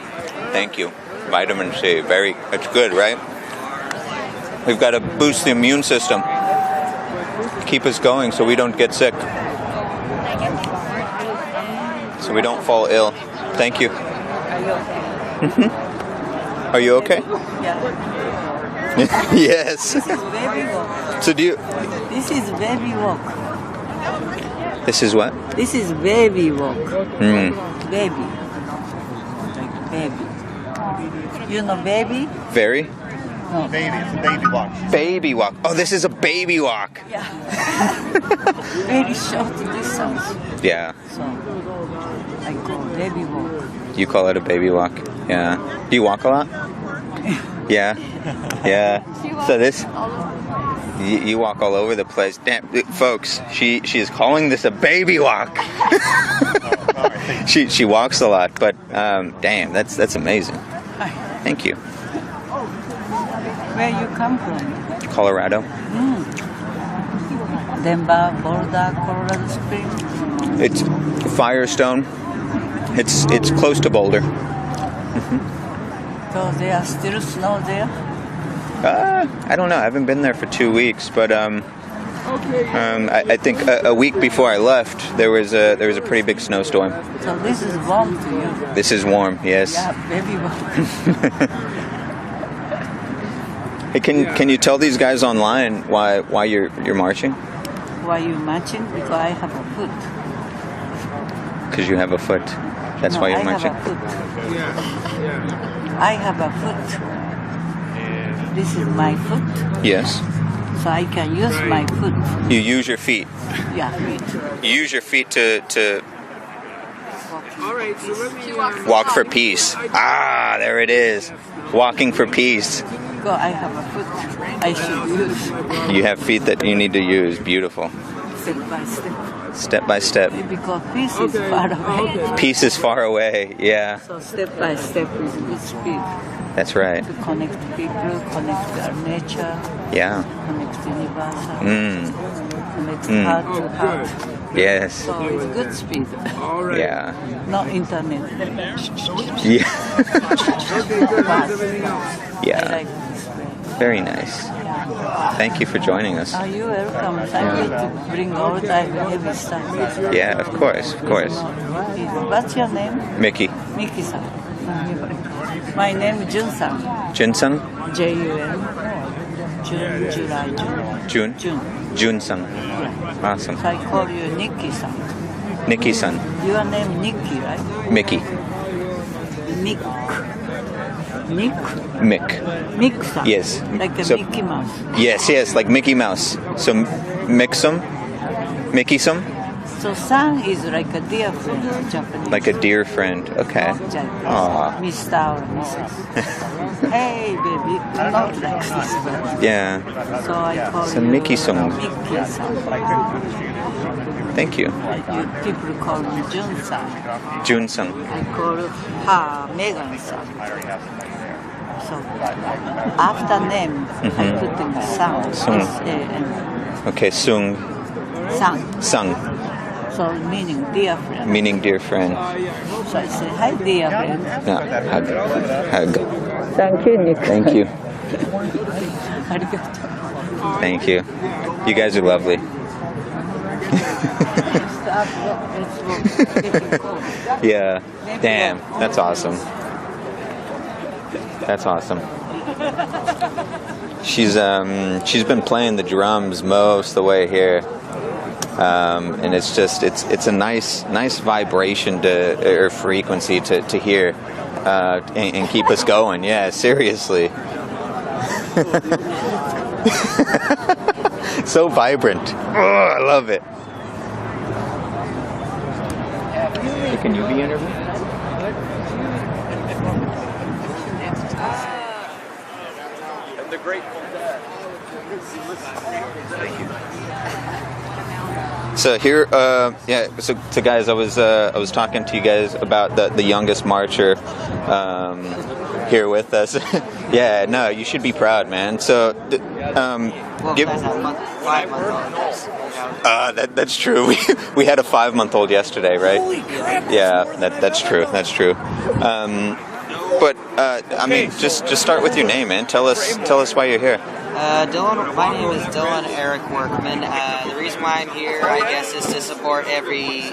Thank you. Vitamin C. It's good, right? We've got to boost the immune system. Keep us going so we don't get sick. So we don't fall ill. Thank you. Are you okay? Yeah. Yes. This is baby walk. So do you... This is baby walk. This is what? This is baby walk. Mm. Baby. Baby. You know baby? Very? No. Baby walk. Baby walk. Oh, this is a baby walk. Yeah. Very short distance. Yeah. So I call baby walk. You call it a baby walk? Yeah. Do you walk a lot? Yeah. Yeah. So this... You walk all over the place. Damn, folks, she is calling this a baby walk. She walks a lot, but damn, that's amazing. Thank you. Where you come from? Colorado. Denver, Boulder, Colorado Springs. It's Firestone. It's close to Boulder. So there are still snow there? I don't know. I haven't been there for 2 weeks, but I think a week before I left, there was a pretty big snowstorm. So this is warm to you? This is warm, yes. Yeah, baby warm. Hey, can you tell these guys online why you're marching? Why you marching? Because I have a foot. Because you have a foot. That's why you're marching. I have a foot. This is my foot. Yes. So I can use my foot. You use your feet. Yeah, feet. You use your feet to All right, so let me walk for peace. Ah, there it is. Walking for peace. Go, I have a foot I should use. You have feet that you need to use. Beautiful. Step by step. Step by step. Because peace is far away. Peace is far away. Yeah. So step by step is good speed. That's right. To connect people, connect our nature, Yeah. connect universal, connect Mm. heart to heart. Yes. So it's good speed. Yeah. No internet. Yeah. Fast. Yeah. I like this way. Very nice. Thank you for joining us. Are you welcome? Thank you to bring all time heavy stuff. Yeah, of course, of course. What's your name? Mickey. Miki-san. My name is Jun-san. Jun-san? J-U-N. Jun, July, June. Jun? Jun-san. Awesome. So I call you Nikki-san. Nikki-san. Your name Nikki, right? Mickey. Nick. Nick? Mick. Mick-san. Yes. Like a So- Mickey Mouse. Yes, like Mickey Mouse. So Mix-em? Mickey-some? So san is like a dear friend in Japanese. Like a dear friend. Okay. Japanese. Aw. Mr. or Mrs. Hey, baby. Not like this. Yeah. So I call So you Mickey-san. Mickey-san. Thank you. People call me Jun-san. Jun-san. I call her Megan-san. So after name, I put in san. Sung. S-A-N. Okay, Sung. San. Sung. So meaning dear friend. Meaning dear friend. So I say, hi dear friend. No, hug. Hug. Thank you, Nick. Thank you. Arigato. Thank you. You guys are lovely. Yeah. Damn. That's awesome. That's awesome. She's been playing the drums most of the way here. And it's just it's a nice vibration or frequency to hear and keep us going. Yeah, seriously. So vibrant. Oh, I love it. Can you be interviewed? And the Grateful Dead. Thank you. So here, so guys, I was talking to you guys about the youngest marcher here with us. Yeah, no, you should be proud, man. So, that's true. We had a 5-month-old yesterday, right? Holy crap! Yeah, that's true. That's true. But I mean, just start with your name, man. Tell us why you're here. Dylan, my name is Dylan Eric Workman. The reason why I'm here, I guess, is to support everybody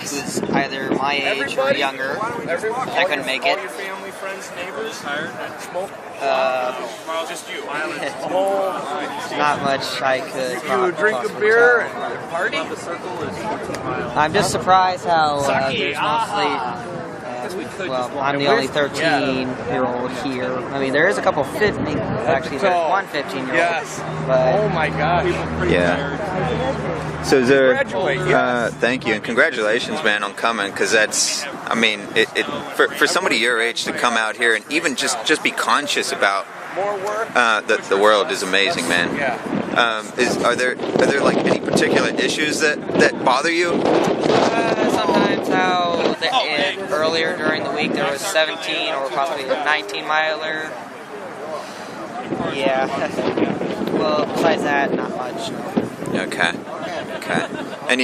who's either my age or younger. I couldn't make it. All your family, friends, neighbors, smoke. Just you. Not much I could. You drink a beer and party. I'm just surprised how there's mostly. Well, I'm the only 13-year-old here. I mean, there is a couple actually, there's one 15-year-old. Yes. But oh my gosh. Yeah. So is there? Congratulate, yes. Thank you and congratulations, man, on coming. Because that's, I mean, for somebody your age to come out here and even just be conscious about the world is amazing, man. Yeah. Are there like any particular issues that bother you? sometimes how earlier during the week there was 17 or probably a 19-miler. Yeah. Well, besides that, not much. Okay. And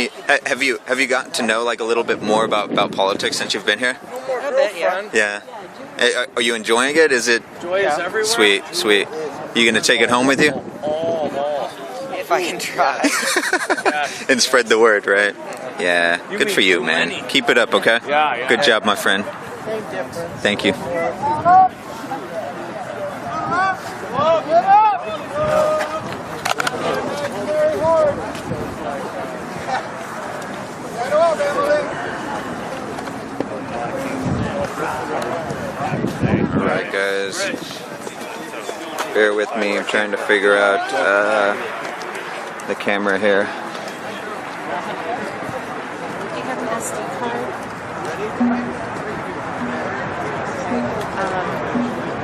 have you gotten to know like a little bit more about politics since you've been here? A bit, yeah. Yeah. Are you enjoying it? Is it everywhere? Sweet. You gonna take it home with you? If I can try. And spread the word, right? Yeah. Good for you, man. Keep it up, okay? Yeah. Good job, my friend. Thank you. Alright, guys. Bear with me, I'm trying to figure out the camera here. Do you have an SD card?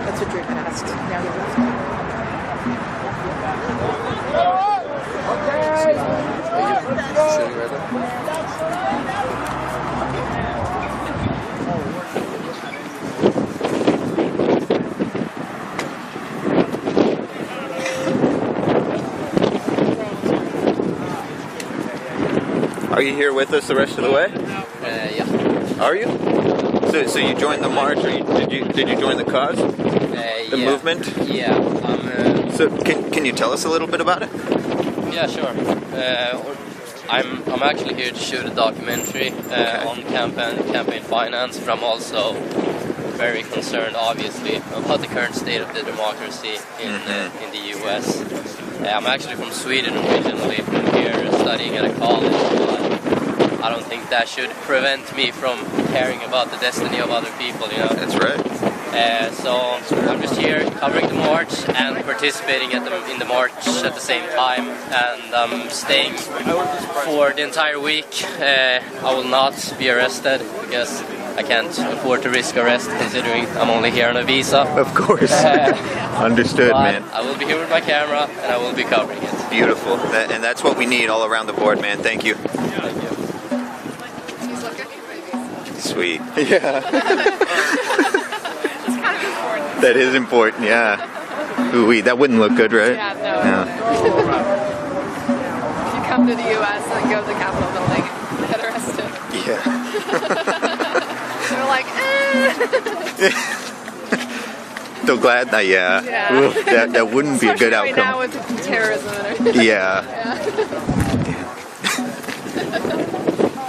That's what Drake asked. Are you here with us the rest of the way? Yeah. Are you? So you joined the march, or did you join the cause? The movement? Yeah. So can you tell us a little bit about it? Yeah, sure. I'm actually here to shoot a documentary on campaign finance, but I'm also very concerned, obviously, about the current state of the democracy in the U.S. I'm actually from Sweden originally, from here studying at a college, but I don't think that should prevent me from caring about the destiny of other people, you know? That's right. So I'm just here covering the march and participating in the march at the same time, and I'm staying for the entire week. I will not be arrested because I can't afford to risk arrest considering I'm only here on a visa. Of course. Understood, man. I will be here with my camera and I will be covering it. Beautiful. And that's what we need all around the board, man. Thank you. Sweet. Yeah. That is important, yeah. Ooh, that wouldn't look good, right? Yeah, no. If you come to the U.S. and go to the Capitol building and get arrested. Yeah. They're like, So glad that, yeah. Ooh, that wouldn't be a good Especially outcome. right now with terrorism and everything. Yeah.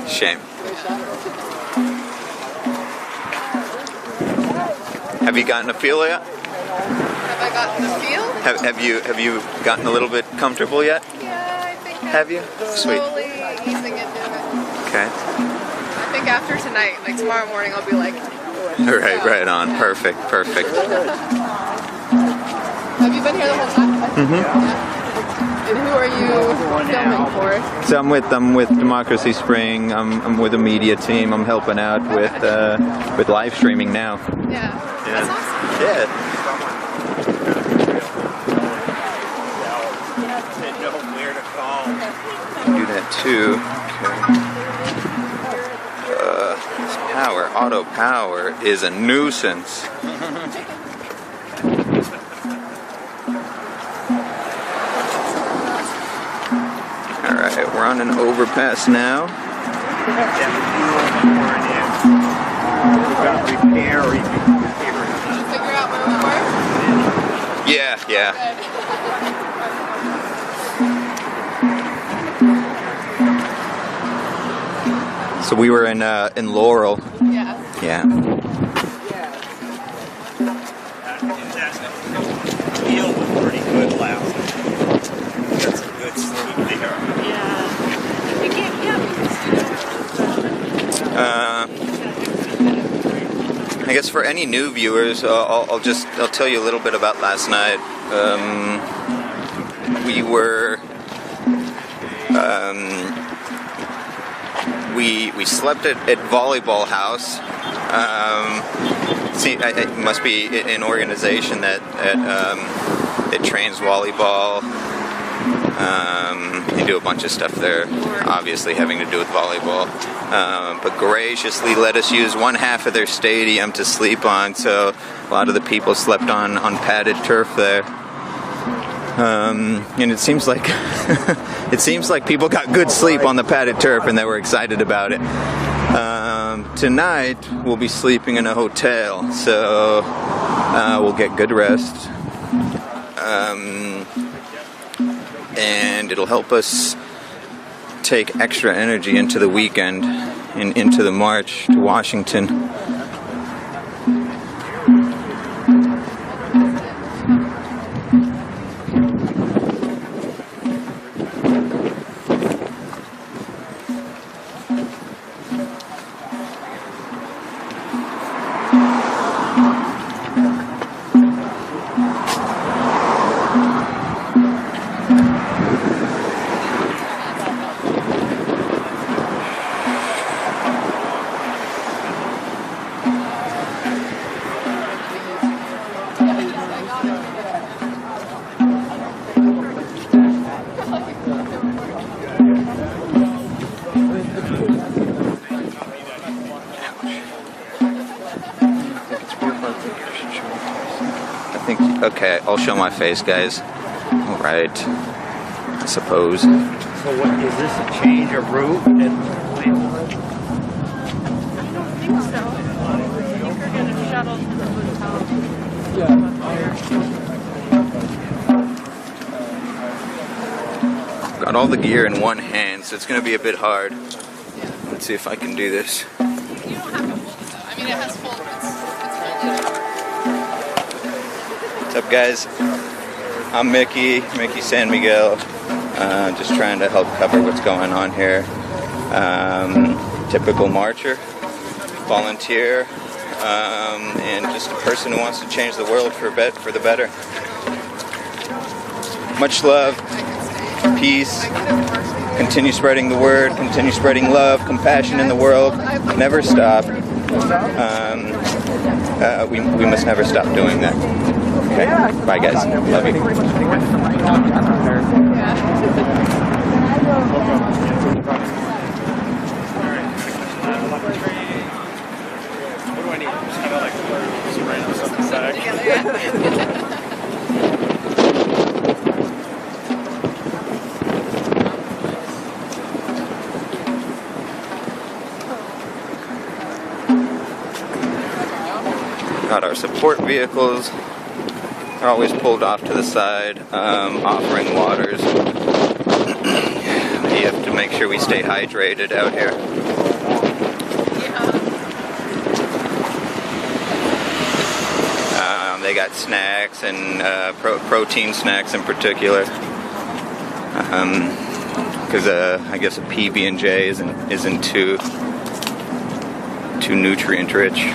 Shame. Have you gotten a feel yet? Have I gotten the feel? Have you gotten a little bit comfortable yet? Yeah, I think Have you? Sweet. slowly easing into it. Okay. I think after tonight, like tomorrow morning, I'll be like, Right on. Perfect. have you been here the whole time? Mm-hmm. And who are you filming for? So I'm with Democracy Spring. I'm with a media team. I'm helping out with live streaming now. Yeah. Yeah. That's awesome. Yeah. Do that too. Okay. This auto power is a nuisance. All right, we're on an overpass now. Repair or you can Did you figure out where we were? Yeah. So we were in Laurel. Yeah. Yeah. Field was pretty good last night. That's a good sleep there. Yeah. You can't, I guess for any new viewers, I'll tell you a little bit about last night. We were we slept at Volleyball House. It must be an organization that trains volleyball. They do a bunch of stuff there, obviously having to do with volleyball. But graciously let us use one half of their stadium to sleep on, so a lot of the people slept on padded turf there. And it seems like people got good sleep on the padded turf and they were excited about it. Tonight we'll be sleeping in a hotel, so we'll get good rest. And it'll help us take extra energy into the weekend and into the march to Washington. Okay, I'll show my face, guys. All right, I suppose. So what, is this a change of route? I don't think so. I think we're going to shuttle to the hotel. Got all the gear in one hand, so it's going to be a bit hard. Let's see if I can do this. You don't have to hold it though. I mean, it has full. What's up, guys? I'm Mickey San Miguel. Just trying to help cover what's going on here. Typical marcher, volunteer, and just a person who wants to change the world for the better. Much love, peace. Continue spreading the word. Continue spreading love, compassion in the world. Never stop. We must never stop doing that. Okay. Bye, guys. Love you. What do I need? Just kind of like some random stuff inside. Got our support vehicles. They're always pulled off to the side, offering waters. You have to make sure we stay hydrated out here. They got snacks and protein snacks in particular. Because I guess a PB&J isn't too nutrient rich.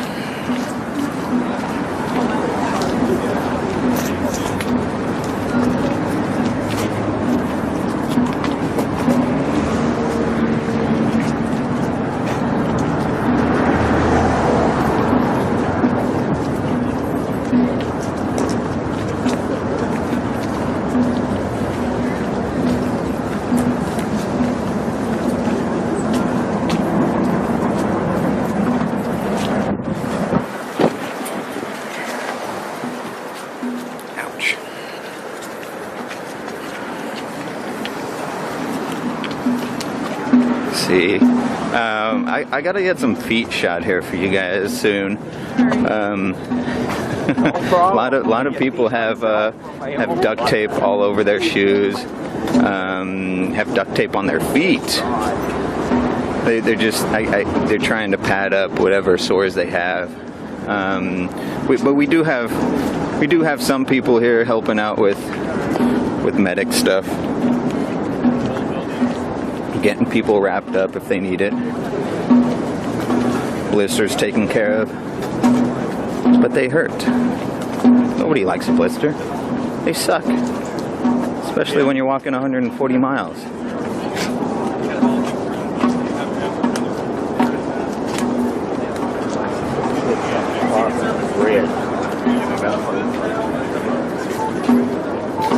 See, I gotta get some feet shot here for you guys soon. A lot of people have duct tape all over their shoes, have duct tape on their feet. They're trying to pad up whatever sores they have. But we do have some people here helping out with medic stuff. Getting people wrapped up if they need it. Blisters taken care of. But they hurt. Nobody likes a blister. They suck. Especially when you're walking 140 miles.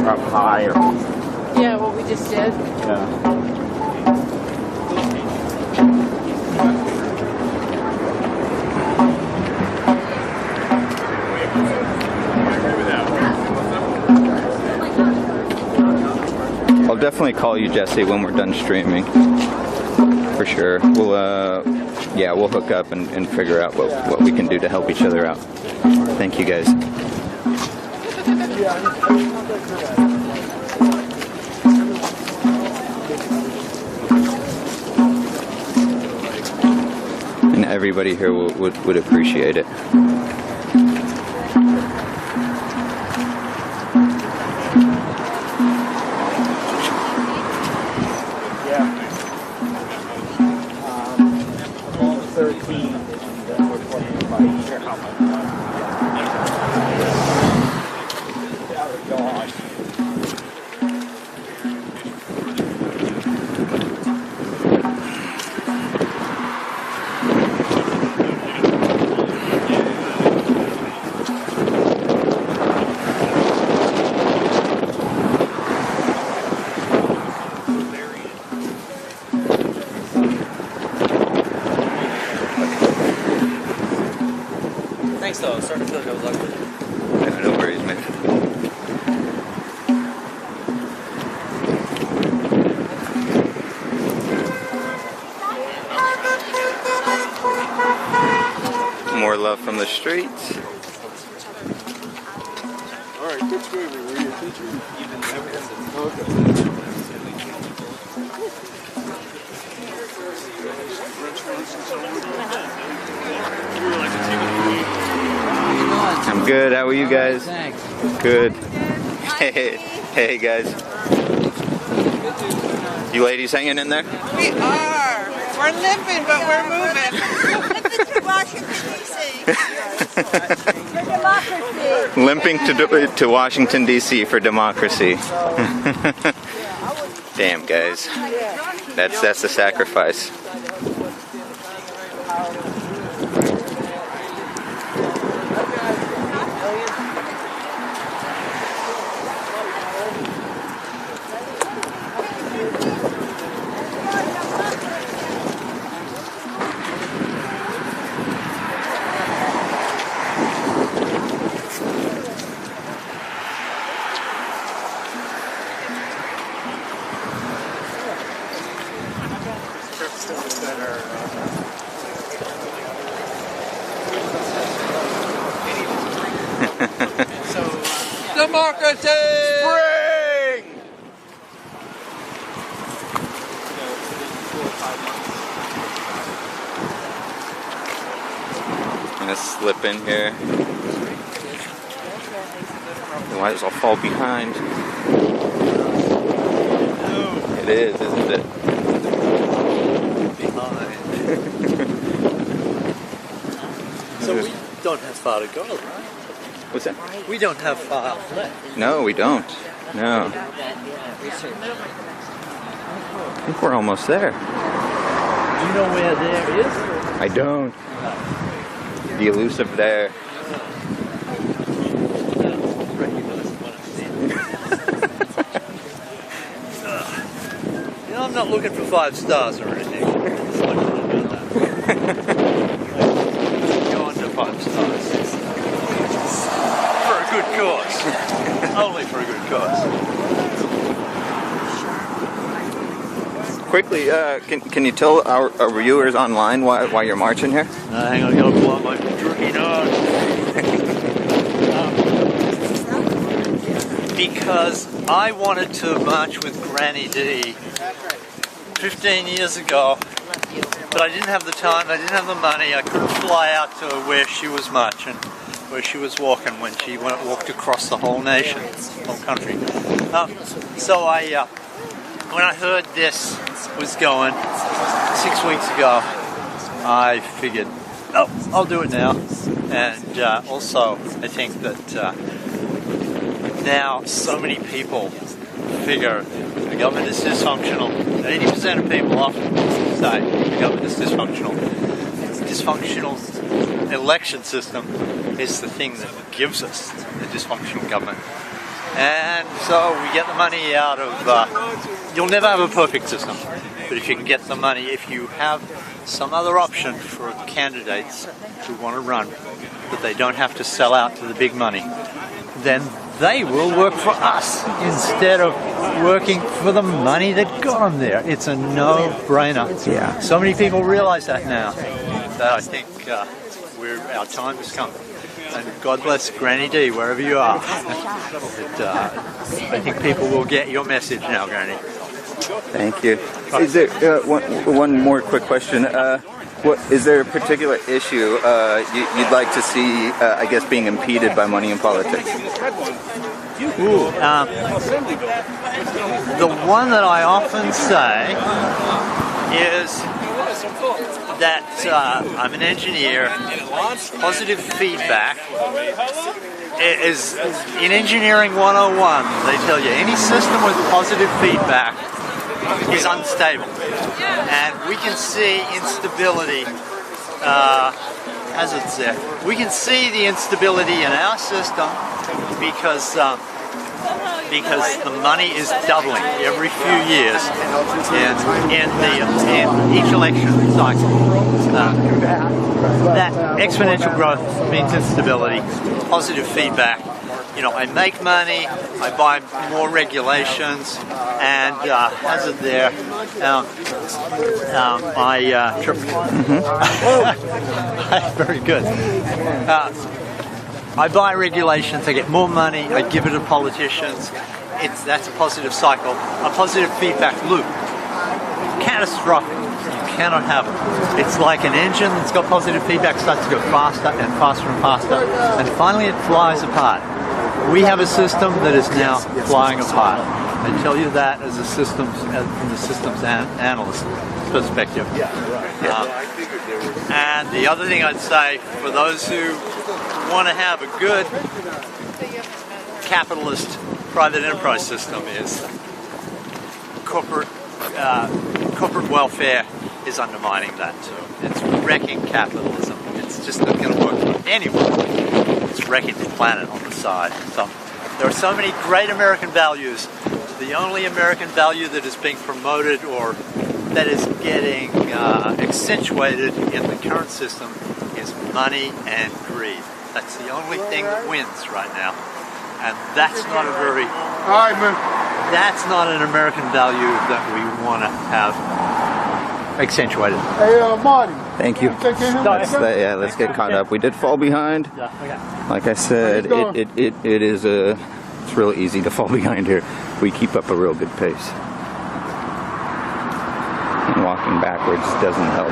Up higher. Yeah, what we just did. Yeah. I'll definitely call you, Jesse, when we're done streaming. For sure. We'll hook up and figure out what we can do to help each other out. Thank you, guys. And everybody here would appreciate it. Thanks though, I'm starting to feel like I was awkward. No worries, man. from the streets. Alright, which way were you teaching? Okay. I'm good. How are you guys? Thanks. Good. Hey guys. You ladies hanging in there? We are. We're limping, but we're moving. Limping to Washington, D.C. Limping to Washington, D.C. for democracy. Damn, guys. That's the sacrifice. Democracy! Spring! I'm gonna slip in here. Otherwise I'll fall behind. It is, isn't it? So we don't have far to go, right? What's that? We don't have far left. No, we don't. No. I think we're almost there. Do you know where there is? I don't. The elusive there. You know, I'm not looking for 5 stars or anything. It's not gonna do that. Go on to 5 stars. For a good cause. Only for a good cause. Quickly, can you tell our viewers online why you're marching here? Hang on, I gotta pull out my turkey nose. Because I wanted to march with Granny D 15 years ago, but I didn't have the time, I didn't have the money, I couldn't fly out to where she was marching, where she was walking when she walked across the whole nation, whole country. So when I heard this was going 6 weeks ago, I figured, oh, I'll do it now. And also, I think that now so many people figure the government is dysfunctional. 80% of people often say the government is dysfunctional. The dysfunctional election system is the thing that gives us the dysfunctional government. And so we get the money out of, you'll never have a perfect system, but if you can get the money, if you have some other option for candidates who want to run, but they don't have to sell out to the big money, then they will work for us instead of working for the money that got them there. It's a no-brainer. Yeah. So many people realize that now, that I think our time has come. And God bless Granny D, wherever you are. I think people will get your message now, Granny. Thank you. Is there one more quick question? Is there a particular issue you'd like to see, I guess, being impeded by money in politics? Ooh, the one that I often say is that I'm an engineer. Positive feedback is in engineering 101. They tell you any system with positive feedback is unstable, and we can see instability. Hazards there. We can see the instability in our system because the money is doubling every few years in each election cycle. That exponential growth means instability. Positive feedback you know, I make money, I buy more regulations, and hazard there. Very good. I buy regulations, I get more money, I give it to politicians. That's a positive cycle, a positive feedback loop. Catastrophic. You cannot have it. It's like an engine that's got positive feedback, starts to go faster and faster and faster, and finally it flies apart. We have a system that is now flying apart. I tell you that as a systems, from the systems analyst perspective. And the other thing I'd say, for those who want to have a good capitalist private enterprise system, is corporate welfare is undermining that too. It's wrecking capitalism. It's just not going to work for anyone. It's wrecking the planet on the side. So there are so many great American values. The only American value that is being promoted or that is getting accentuated in the current system is money and greed. That's the only thing that wins right now. And that's not a very... That's not an American value that we want to have accentuated. Hey, Marty. Thank you. Let's get caught up. We did fall behind. Like I said, it is it's real easy to fall behind here. We keep up a real good pace. And walking backwards doesn't help.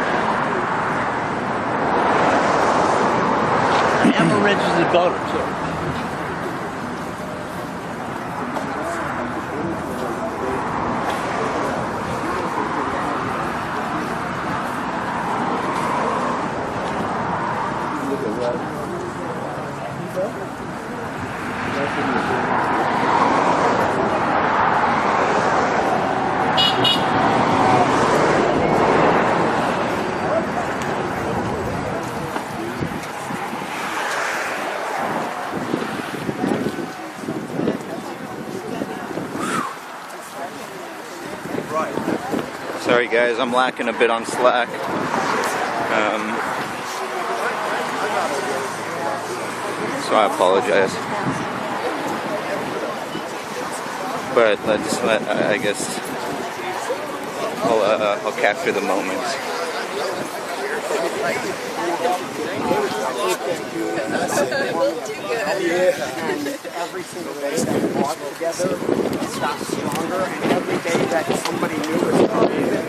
I am a registered voter too. Sorry guys, I'm lacking a bit on slack. So I apologize. But I guess I'll capture the moments. And every single day that we walk together, it's got stronger, and every day that somebody new is coming in,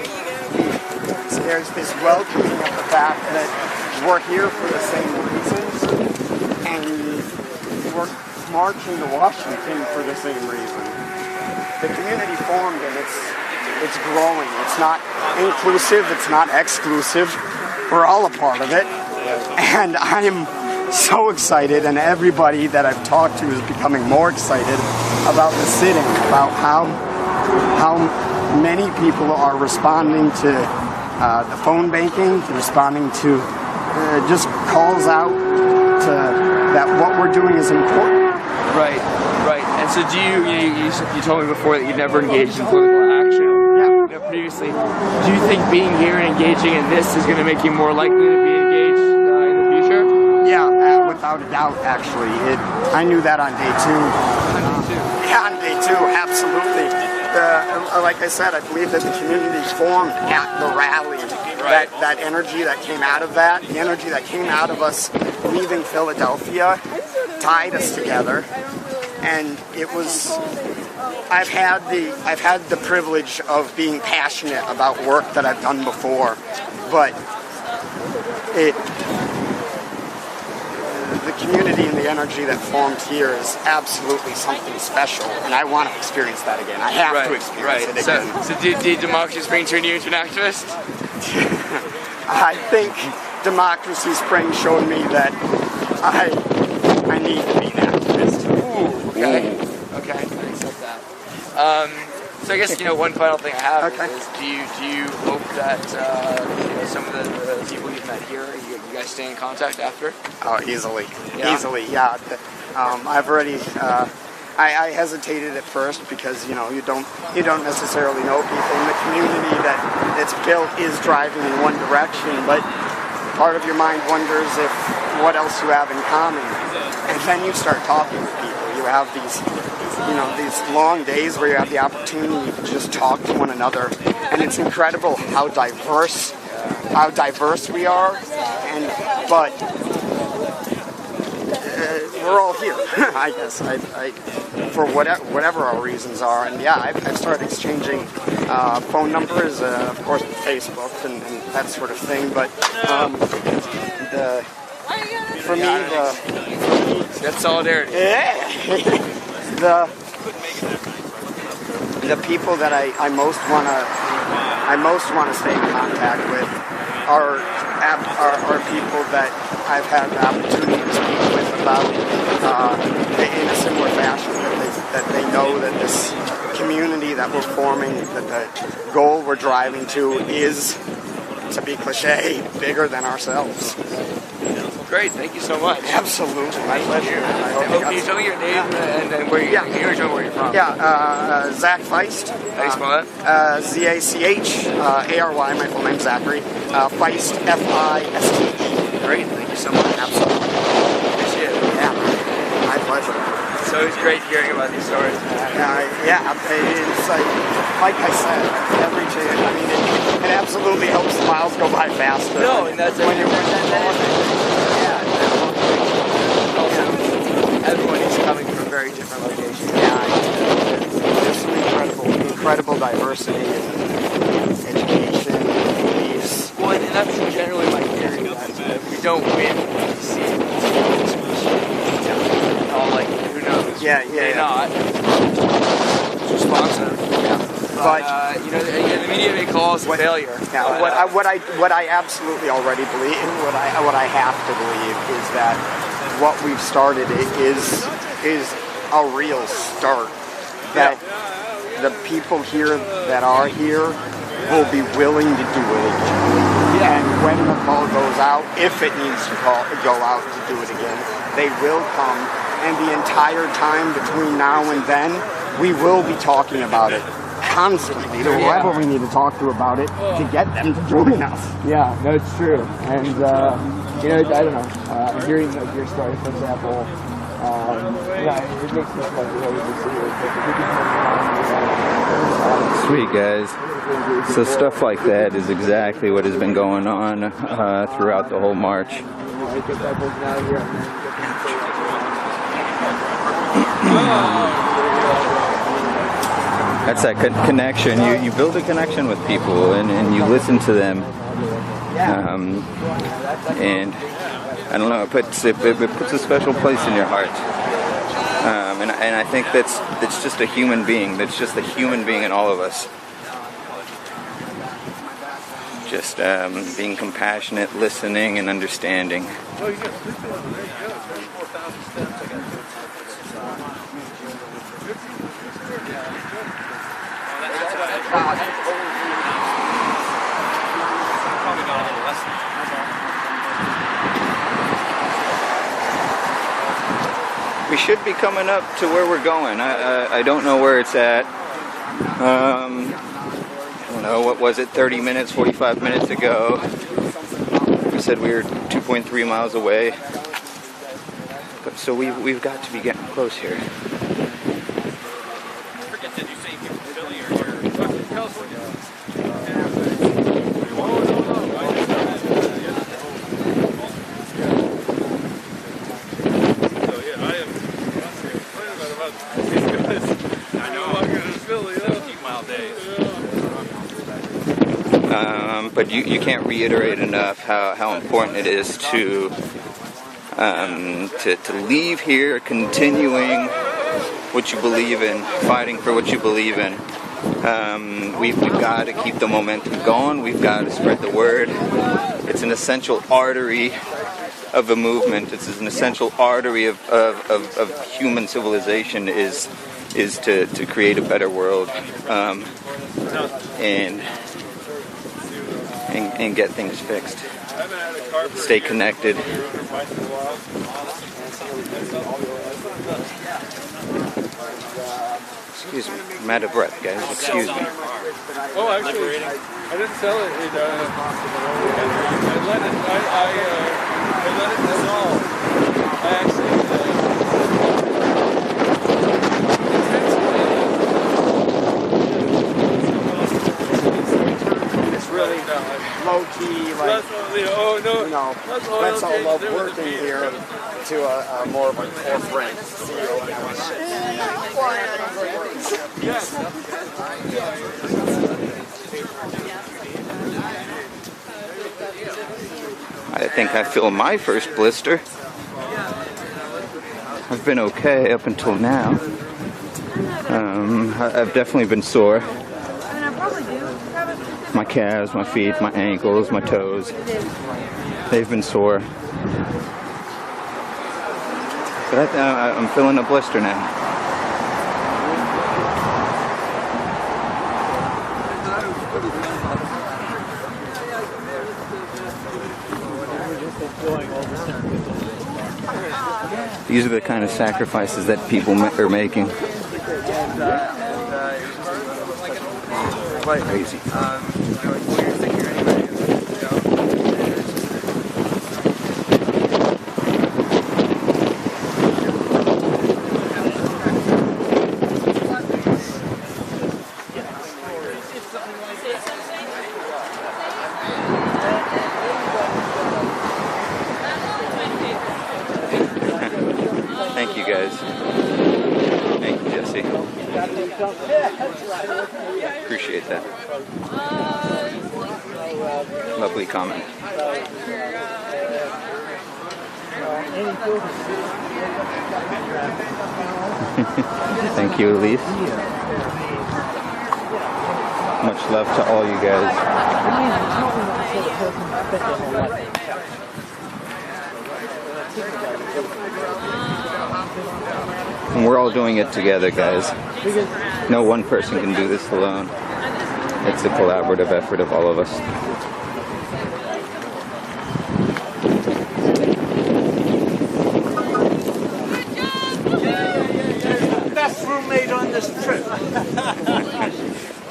there's this welcoming of the fact that we're here for the same reasons, and we're marching to Washington for the same reason. The community formed, and it's growing. It's not inclusive, it's not exclusive. We're all a part of it, and I am so excited, and everybody that I've talked to is becoming more excited about the sitting, about how many people are responding to the phone banking, responding to just calls out to that what we're doing is important. Right. And so do you told me before that you've never engaged in political action. Previously. Do you think being here and engaging in this is going to make you more likely to be engaged in the future? Yeah, without a doubt, actually. I knew that on day two. Yeah, on day two, absolutely. Like I said, I believe that the community formed at the rally. Right. That energy that came out of that, the energy that came out of us leaving Philadelphia, tied us together. And it was... I've had the privilege of being passionate about work that I've done before, but the community and the energy that formed here is absolutely something special, and I want to experience that again. I have to experience it again. So did Democracy Spring turn you into an activist? I think Democracy Spring showed me that I need to be an activist. Okay. I accept that. So I guess one final thing I have is do you hope that some of the people you've met here, you guys stay in contact after? Oh, easily, yeah. I've already. I hesitated at first because you don't necessarily know people in the community that it's built is driving in one direction, but part of your mind wonders if what else you have in common, and then you start talking to people. You have these, you know, these long days where you have the opportunity to just talk to one another, and it's incredible how diverse we are, but we're all here, I guess. For whatever our reasons are, and yeah, I've started exchanging phone numbers, of course, Facebook and that sort of thing. But for me, that's solidarity. Yeah. the people that I most wanna stay in contact with are people that I've had the opportunity to speak with about in a similar fashion, that they know that this community that we're forming, that the goal we're driving to is, to be cliche, bigger than ourselves. Great, thank you so much. Absolutely, my pleasure. Can you tell me your name and where you're from? Yeah, Zach Feist. How do you spell that? Zachary, my full name's Zachary. Feist, F-I-S-T-E. Great, thank you so much. Absolutely. Appreciate it. Yeah, my pleasure. It's always great hearing about these stories. Yeah, it's like I said, every day, I mean, it absolutely helps the miles go by faster. No, and that's when you're everyone is coming from very different locations. Yeah, there's some incredible diversity in education, beliefs. Well, and that's generally my theory, that we don't win when we see it. All like, who knows? May not. It's responsive. Yeah. But you know, the media may call us a failure. Yeah, what I absolutely already believe, what I have to believe is that what we've started is a real start. That the people here that are here will be willing to do it again. And when the call goes out, if it needs to go out to do it again, they will come. And the entire time between now and then, we will be talking about it constantly to whoever we need to talk to about it to get them to join us. Yeah, no, it's true. And you know, I don't know, hearing your story, for example, yeah, it makes me feel really Sweet, guys. So stuff like that is exactly what has been going on throughout the whole march. That's that connection. You build a connection with people, and you listen to them. And I don't know, it puts a special place in your heart. And I think that's just a human being. That's just a human being in all of us. Just being compassionate, listening, and understanding. We should be coming up to where we're going. I don't know where it's at. I don't know, what was it, 30 minutes, 45 minutes ago. We said we were 2.3 miles away. So we've got to be getting close here. But you can't reiterate enough how important it is to leave here continuing what you believe in, fighting for what you believe in. We've got to keep the momentum going. We've got to spread the word. It's an essential artery of the movement. It's an essential artery of human civilization is to create a better world and get things fixed. Stay connected. Excuse me, I'm out of breath, guys. Excuse me. Oh, actually, I didn't sell it. I let it dissolve. I actually low key, like, you know, went so love working here to a more of a corporate feel. And I I think I feel my first blister. I've been okay up until now. I've definitely been sore. My calves, my feet, my ankles, my toes. They've been sore. But I'm feeling a blister now. These are the kind of sacrifices that people are making. Quite crazy. Thank you guys. Thank you, Jesse. Appreciate that. Lovely comment. Thank you, Elise. Much love to all you guys. And we're all doing it together, guys. No one person can do this alone. It's a collaborative effort of all of us. Best roommate on this trip.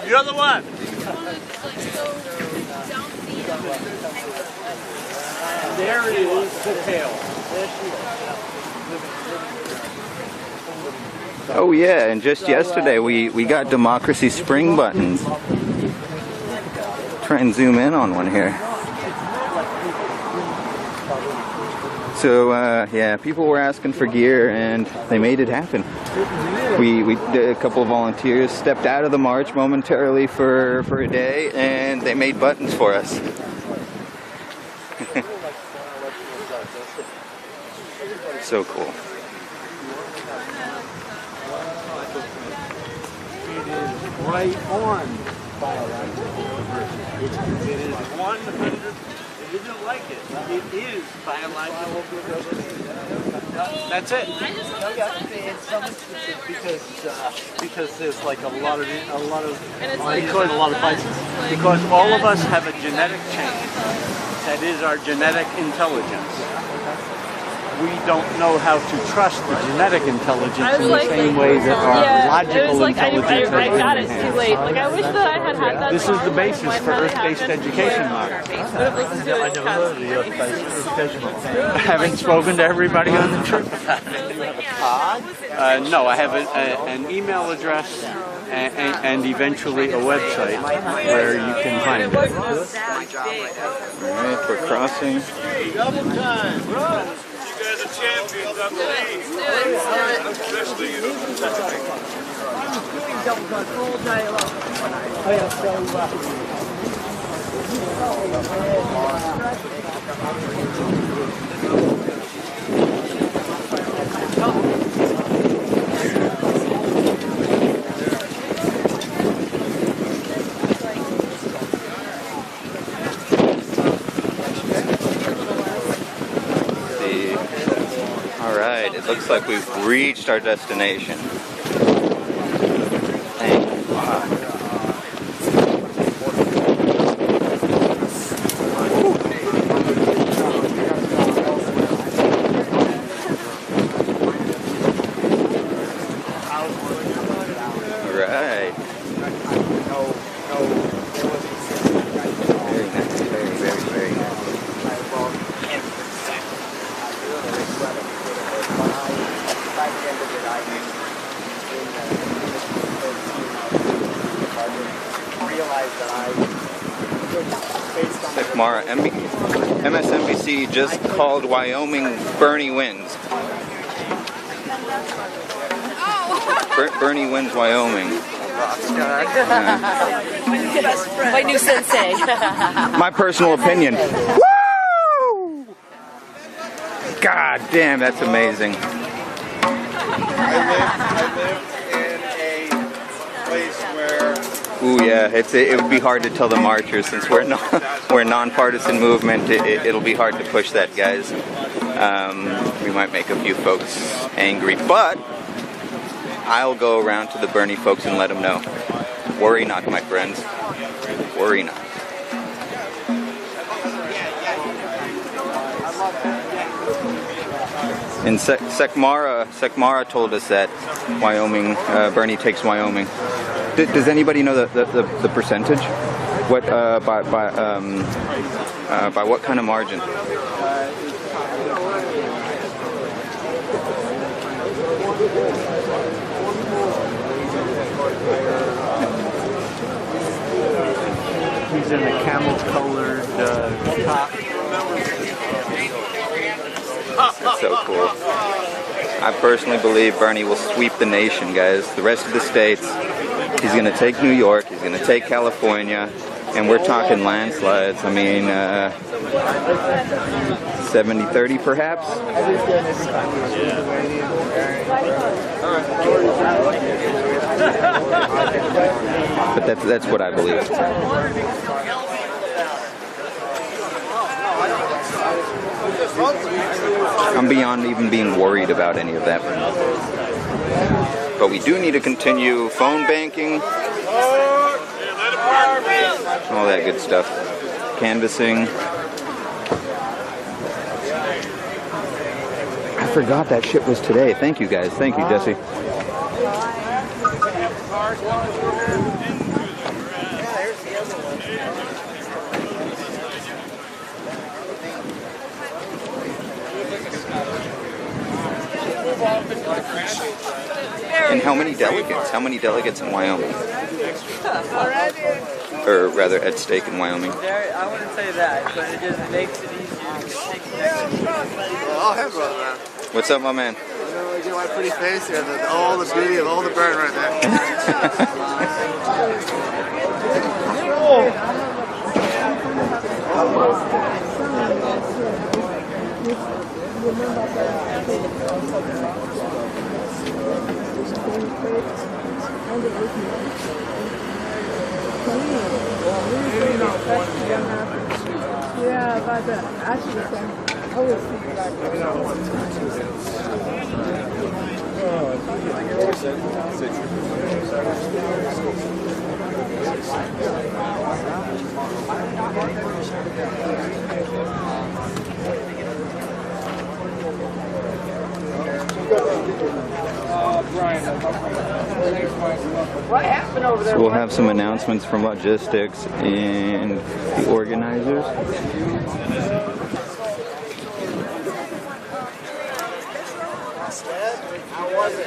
You're the one. And there is the tail. There she is. Oh yeah, and just yesterday we got Democracy Spring buttons. Try and zoom in on one here. So yeah, people were asking for gear and they made it happen. We did a couple of volunteers stepped out of the march momentarily for a day and they made buttons for us. So cool. Right on biological diversity. It is 100. It isn't like it. It is biological diversity. That's it. Because there's like a lot of places. Because all of us have a genetic chain that is our genetic intelligence. We don't know how to trust the genetic intelligence in the same way that our logical intelligence I got it too late. Like, I wish that I had had that. This is the basis for Earth-based education model. I haven't spoken to everybody on the trip about it. No, I have an email address and eventually a website where you can find it. Alright, we're crossing. Double time, bro! You guys are champions, I believe. Especially you. Double time all day long. Oh yeah, Alright, it looks like we've reached our destination. Thank God. Alright. Very nice, very nice. Mara. MSNBC just called Wyoming Bernie wins. Bernie wins Wyoming. My new sensei. My personal opinion. Woo! God damn, that's amazing. I live in a place where... Ooh, yeah, it would be hard to tell the marchers since we're a nonpartisan movement. It'll be hard to push that, guys. We might make a few folks angry, but I'll go around to the Bernie folks and let them know. Worry not, my friends. Worry not. And Sekmara told us that Wyoming, Bernie takes Wyoming. Does anybody know the percentage? What by what kind of margin? He's in a camel-colored top. That's so cool. I personally believe Bernie will sweep the nation, guys. The rest of the states. He's going to take New York. He's going to take California. And we're talking landslides. I mean, 70-30 perhaps? But that's what I believe. I'm beyond even being worried about any of that. But we do need to continue phone banking, all that good stuff. Canvassing. I forgot that shit was today. Thank you guys. Thank you, Jesse. And how many delegates? How many delegates in Wyoming? Or rather, at stake in Wyoming? I wouldn't say that, but it just makes it easier. Oh, hey, brother. What's up, my man? Look at my pretty face here. All the beauty of all the burn right Yeah, but actually, I always think What happened over there? So we'll have some announcements from logistics and the organizers. How was it?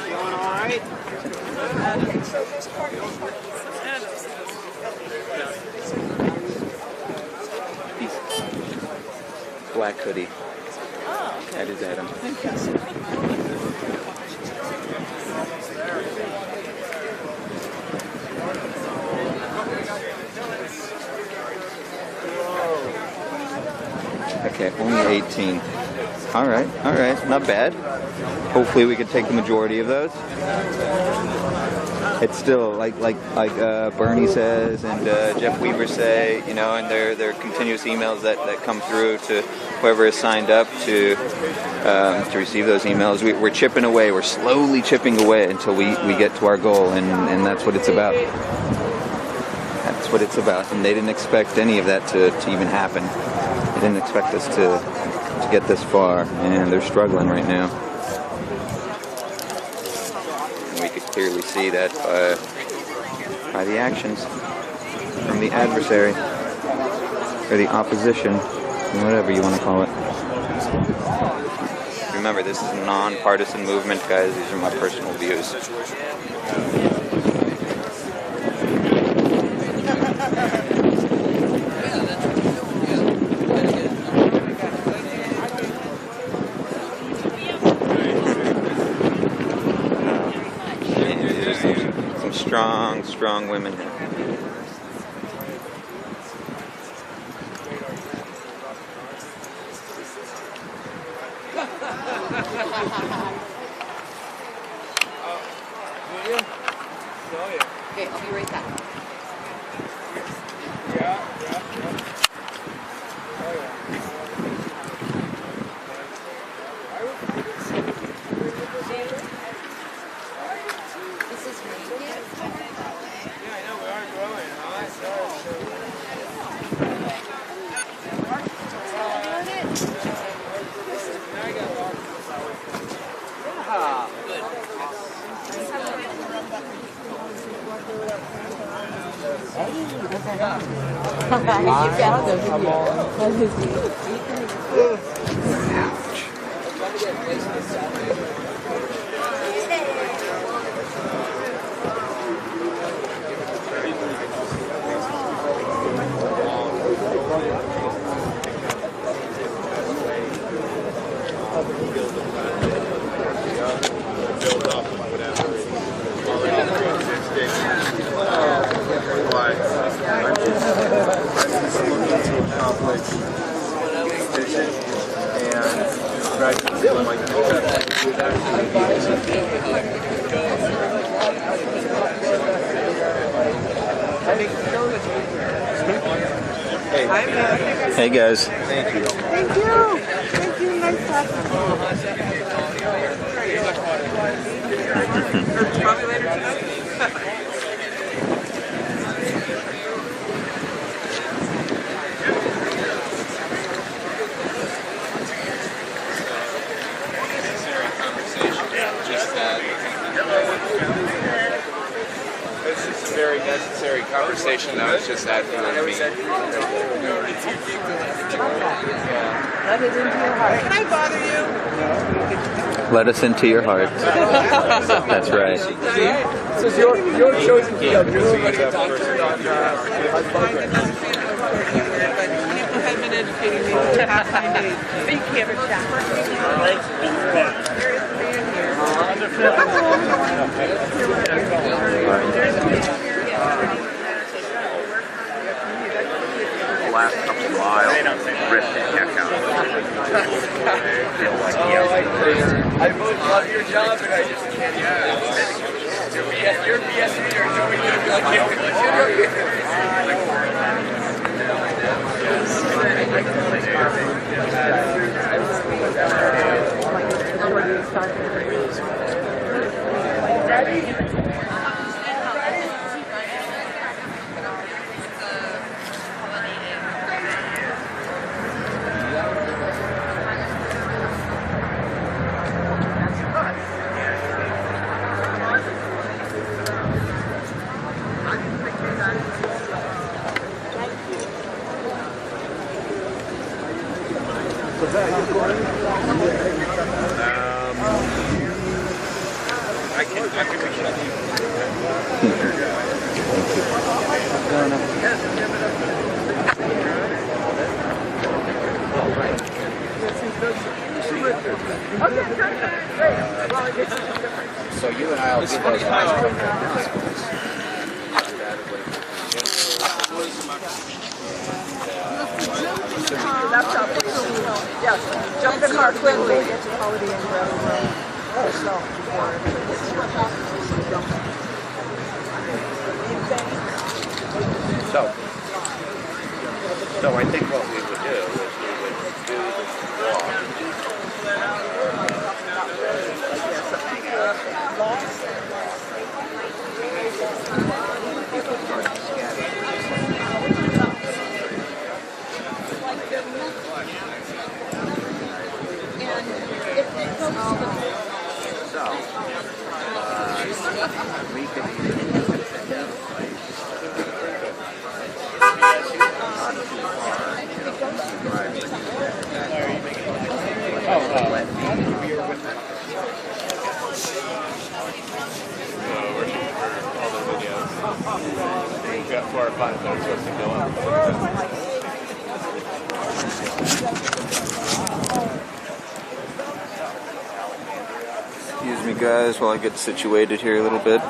Going all right? Black hoodie. That is Adam. Okay, only 18. All right, not bad. Hopefully we could take the majority of those. It's still like Bernie says and Jeff Weaver say, you know, and their continuous emails that come through to whoever is signed up to receive those emails. We're chipping away. We're slowly chipping away until we get to our goal, and that's what it's about. That's what it's about. And they didn't expect any of that to even happen. They didn't expect us to get this far, and they're struggling right now. And we could clearly see that by the actions from the adversary, or the opposition, whatever you want to call it. Remember, this is a non-partisan movement, guys. These are my personal views. strong, strong women here. Okay, I'll be right back. You found Hey guys. Thank you. Thank you. Thank you. Nice talking to you. Probably later tonight. This is a very necessary conversation that was just had for me. Let it into your heart. Can I bother you? Let us into your heart. That's right. This is your chosen field. You're somebody to talk to on People have been educating me for the past 9 days. Big camera The last couple miles, ripped the heck out of it. I both love your job and I just can't. You're BS me or doing it like So you and I will get those Laptop. Yes. Jump in the car quickly. Get to Holiday Inn Road. So I think what we would do is we would do the walk. We can We've got 4 or 5 that are supposed to go up. Excuse me guys while I get situated here a little bit.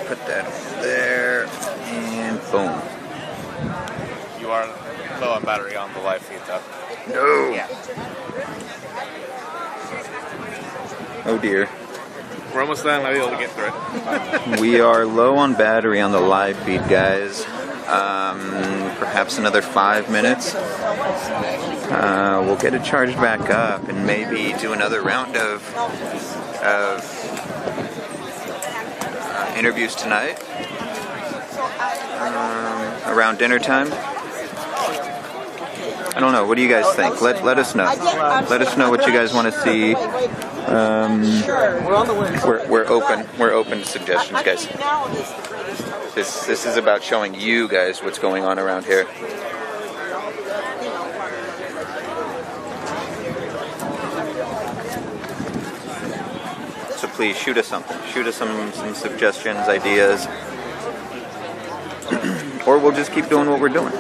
Put that over there, and boom. You are low on battery on the live feed, though. No. Yeah. Oh dear. We're almost done. I'll be able to get through it. We are low on battery on the live feed, guys. Perhaps another 5 minutes. We'll get it charged back up and maybe do another round of interviews tonight. Around dinner time. I don't know. What do you guys think? Let us know. Let us know what you guys want to see. We're open. We're open to suggestions, guys. This is about showing you guys what's going on around here. So please shoot us something. Shoot us some suggestions, ideas, or we'll just keep doing what we're doing.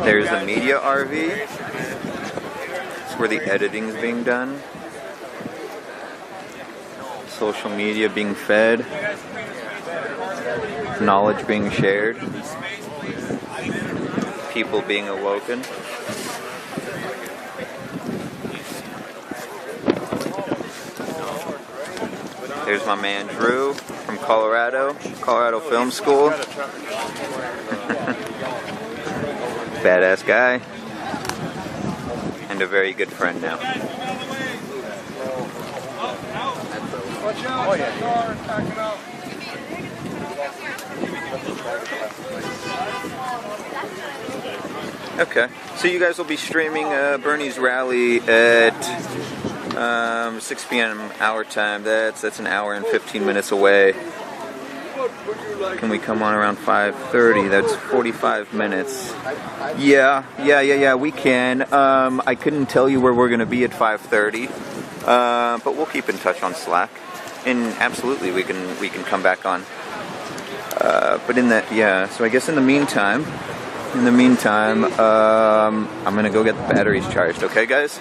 There's the media RV. It's where the editing's being done. Social media being fed. Knowledge being shared. People being awoken. There's my man Drew from Colorado Film School. Badass guy. And a very good friend now. Okay, so you guys will be streaming Bernie's rally at 6 p.m. our time. That's an hour and 15 minutes away. Can we come on around 5:30? That's 45 minutes. Yeah, we can. I couldn't tell you where we're going to be at 5:30, but we'll keep in touch on Slack. And absolutely, we can come back on. But in that, yeah. So I guess in the meantime, I'm going to go get the batteries charged. Okay, guys?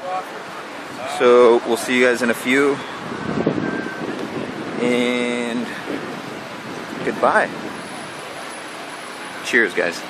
So we'll see you guys in a few. And goodbye. Cheers, guys.